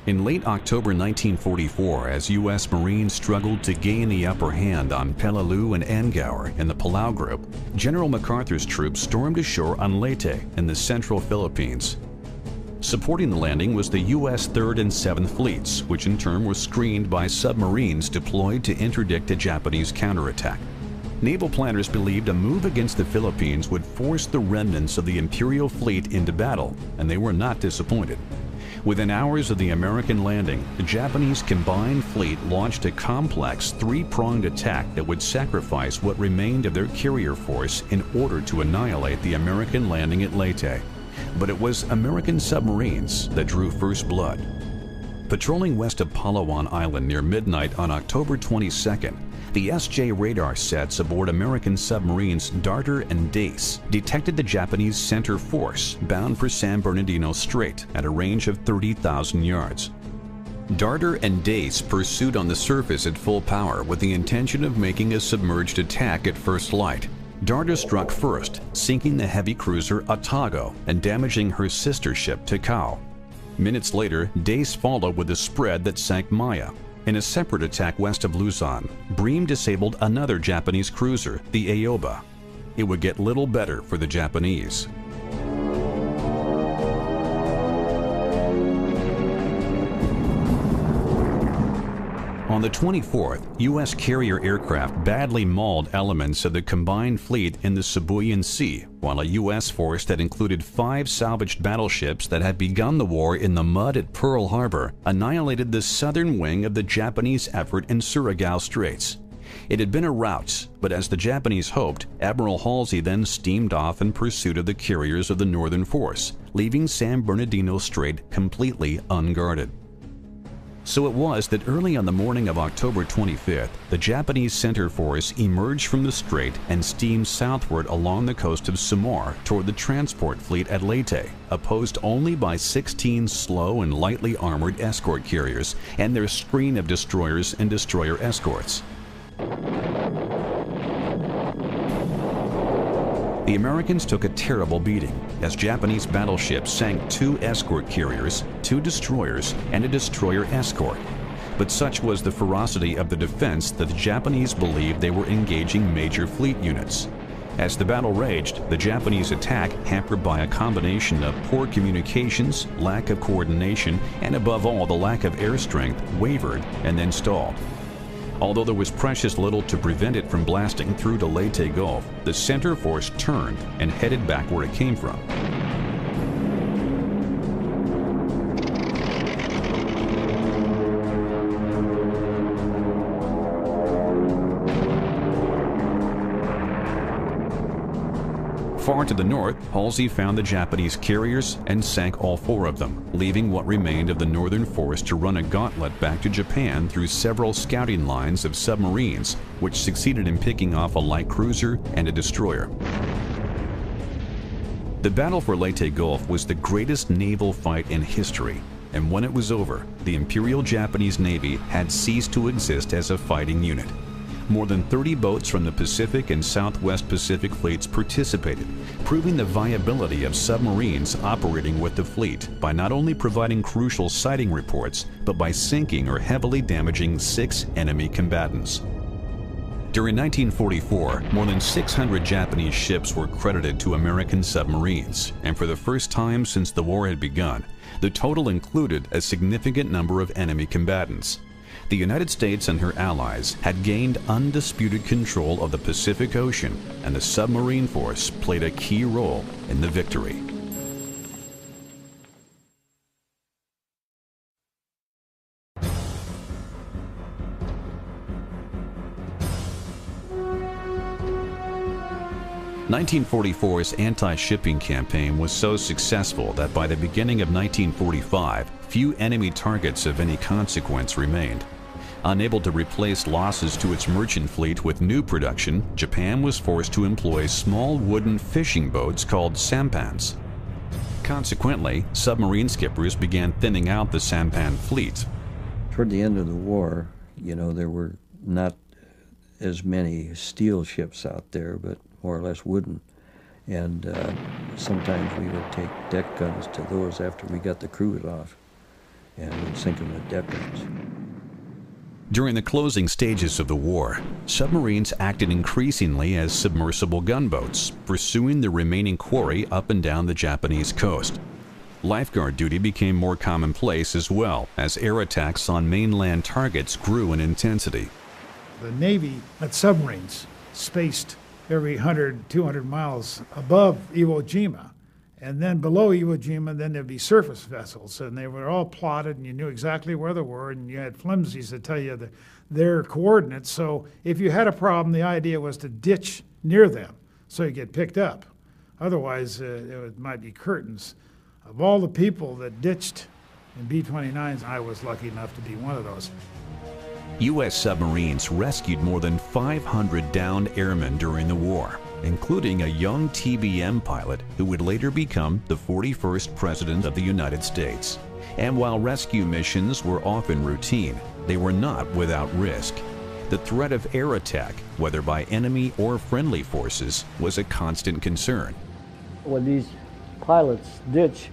In late October 1944, as U.S. Marines struggled to gain the upper hand on Peleliu and Angaur in the Palau Group, General MacArthur's troops stormed ashore on Leyte in the central Philippines. Supporting the landing was the U.S. 3rd and 7th Fleets, which in turn were screened by submarines deployed to interdict a Japanese counterattack. Naval planners believed a move against the Philippines would force the remnants of the Imperial fleet into battle, and they were not disappointed. Within hours of the American landing, the Japanese combined fleet launched a complex three-pronged attack that would sacrifice what remained of their carrier force in order to annihilate the American landing at Leyte. But it was American submarines that drew first blood. Patrolling west of Palawan Island near midnight on October 22nd, the SJ radar sets aboard American submarines Darter and Dace detected the Japanese center force bound for San Bernardino Strait at a range of 30,000 yards. Darter and Dace pursued on the surface at full power with the intention of making a submerged attack at first light. Darter struck first, sinking the heavy cruiser Otago and damaging her sister ship Takao. Minutes later, Dace followed with a spread that sank Maya. In a separate attack west of Luzon, Bream disabled another Japanese cruiser, the Aoba. It would get little better for the Japanese. On the 24th, U.S. carrier aircraft badly mauled elements of the combined fleet in the Sibuyan Sea, while a U.S. force that included 5 salvaged battleships that had begun the war in the mud at Pearl Harbor annihilated the southern wing of the Japanese effort in Surigao Straits. It had been a rout, but as the Japanese hoped, Admiral Halsey then steamed off in pursuit of the carriers of the northern force, leaving San Bernardino Strait completely unguarded. So it was that early on the morning of October 25th, the Japanese center force emerged from the strait and steamed southward along the coast of Samar toward the transport fleet at Leyte, opposed only by 16 slow and lightly armored escort carriers and their screen of destroyers and destroyer escorts. The Americans took a terrible beating as Japanese battleships sank 2 escort carriers, 2 destroyers, and a destroyer escort. But such was the ferocity of the defense that the Japanese believed they were engaging major fleet units. As the battle raged, the Japanese attack, hampered by a combination of poor communications, lack of coordination, and above all the lack of air strength, wavered and then stalled. Although there was precious little to prevent it from blasting through to Leyte Gulf, the center force turned and headed back where it came from. Far to the north, Halsey found the Japanese carriers and sank all 4 of them, leaving what remained of the northern force to run a gauntlet back to Japan through several scouting lines of submarines, which succeeded in picking off a light cruiser and a destroyer. The battle for Leyte Gulf was the greatest naval fight in history, and when it was over, the Imperial Japanese Navy had ceased to exist as a fighting unit. More than 30 boats from the Pacific and Southwest Pacific fleets participated, proving the viability of submarines operating with the fleet by not only providing crucial sighting reports, but by sinking or heavily damaging 6 enemy combatants. During 1944, more than 600 Japanese ships were credited to American submarines, and for the first time since the war had begun, the total included a significant number of enemy combatants. The United States and her allies had gained undisputed control of the Pacific Ocean, and the submarine force played a key role in the victory. The 1944's anti-shipping campaign was so successful that by the beginning of 1945, few enemy targets of any consequence remained. Unable to replace losses to its merchant fleet with new production, Japan was forced to employ small wooden fishing boats called sampans. Consequently, submarine skippers began thinning out the sampan fleet. Toward the end of the war, there were not as many steel ships out there, but more or less wooden. And sometimes we would take deck guns to those after we got the crews off, and we'd sink them with deck guns. During the closing stages of the war, submarines acted increasingly as submersible gunboats, pursuing the remaining quarry up and down the Japanese coast. Lifeguard duty became more commonplace as well, as air attacks on mainland targets grew in intensity. The Navy had submarines, spaced every 100, 200 miles above Iwo Jima. And then below Iwo Jima, then there'd be surface vessels, and they were all plotted, and you knew exactly where they were, and you had flimsies to tell you their coordinates. So if you had a problem, the idea was to ditch near them so you get picked up. Otherwise, it might be curtains. Of all the people that ditched in B-29s, I was lucky enough to be one of those. U.S. submarines rescued more than 500 downed airmen during the war, including a young TBM pilot who would later become the 41st President of the United States. And while rescue missions were often routine, they were not without risk. The threat of air attack, whether by enemy or friendly forces, was a constant concern. When these pilots ditch,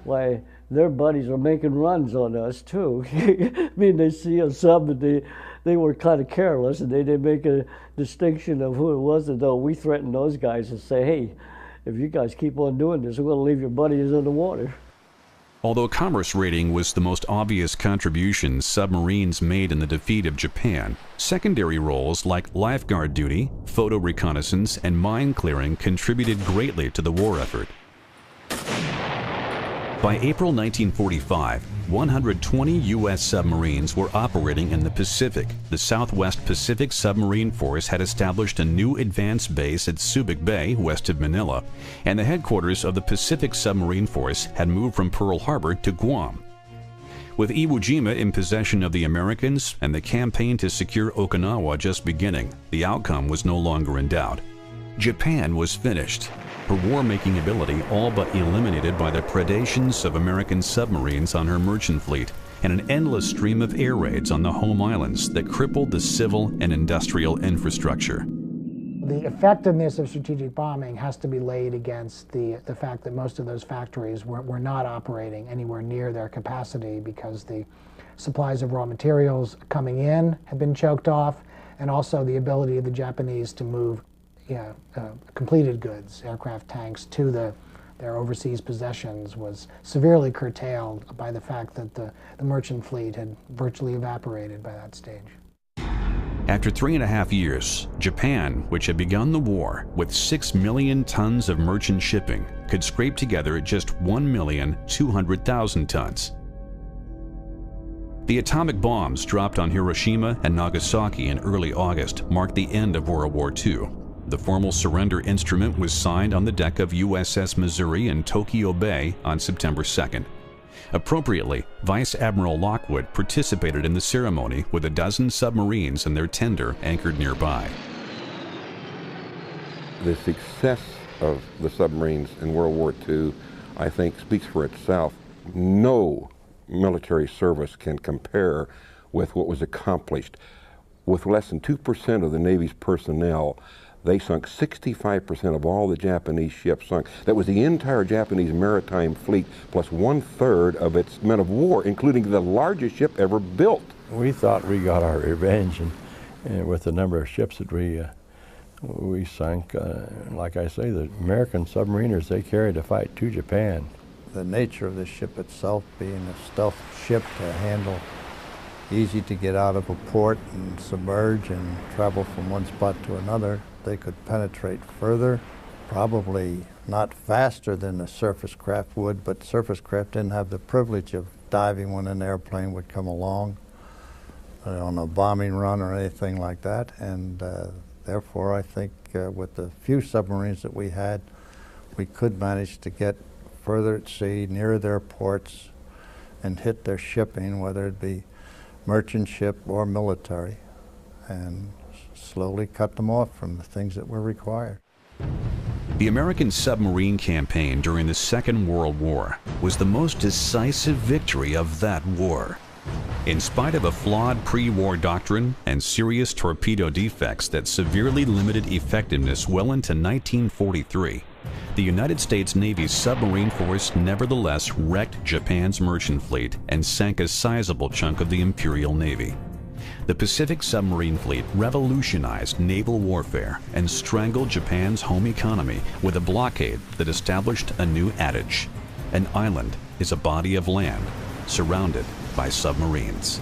why, their buddies are making runs on us too. I mean, they see a sub and they were kind of careless, and they didn't make a distinction of who it was, as though we threatened those guys and say, hey, if you guys keep on doing this, we're going to leave your buddies in the water. Although commerce raiding was the most obvious contribution submarines made in the defeat of Japan, secondary roles like lifeguard duty, photo reconnaissance, and mine clearing contributed greatly to the war effort. By April 1945, 120 U.S. submarines were operating in the Pacific. The Southwest Pacific Submarine Force had established a new advanced base at Subic Bay, west of Manila, and the headquarters of the Pacific Submarine Force had moved from Pearl Harbor to Guam. With Iwo Jima in possession of the Americans and the campaign to secure Okinawa just beginning, the outcome was no longer in doubt. Japan was finished, her war-making ability all but eliminated by the predations of American submarines on her merchant fleet and an endless stream of air raids on the home islands that crippled the civil and industrial infrastructure. The effectiveness of strategic bombing has to be laid against the fact that most of those factories were not operating anywhere near their capacity because the supplies of raw materials coming in had been choked off, and also the ability of the Japanese to move completed goods, aircraft, tanks, to their overseas possessions was severely curtailed by the fact that the merchant fleet had virtually evaporated by that stage. After 3.5 years, Japan, which had begun the war with 6 million tons of merchant shipping, could scrape together just 1,200,000 tons. The atomic bombs dropped on Hiroshima and Nagasaki in early August marked the end of World War II. The formal surrender instrument was signed on the deck of USS Missouri in Tokyo Bay on September 2nd. Appropriately, Vice Admiral Lockwood participated in the ceremony with a dozen submarines and their tender anchored nearby. The success of the submarines in World War II, I think, speaks for itself. No military service can compare with what was accomplished. With less than 2% of the Navy's personnel, they sunk 65% of all the Japanese ships sunk. That was the entire Japanese maritime fleet, plus 1/3 of its men of war, including the largest ship ever built. We thought we got our revenge, and with the number of ships that we sunk, like I say, the American submariners, they carried a fight to Japan. The nature of the ship itself being a stealth ship to handle, easy to get out of a port and submerge and travel from one spot to another. They could penetrate further, probably not faster than a surface craft would, but surface craft didn't have the privilege of diving when an airplane would come along on a bombing run or anything like that. And therefore, I think with the few submarines that we had, we could manage to get further at sea, near their ports, and hit their shipping, whether it be merchant ship or military, and slowly cut them off from the things that were required. The American submarine campaign during the Second World War was the most decisive victory of that war. In spite of a flawed pre-war doctrine and serious torpedo defects that severely limited effectiveness well into 1943, the United States Navy's submarine force nevertheless wrecked Japan's merchant fleet and sank a sizable chunk of the Imperial Navy. The Pacific Submarine Fleet revolutionized naval warfare and strangled Japan's home economy with a blockade that established a new adage: an island is a body of land surrounded by submarines.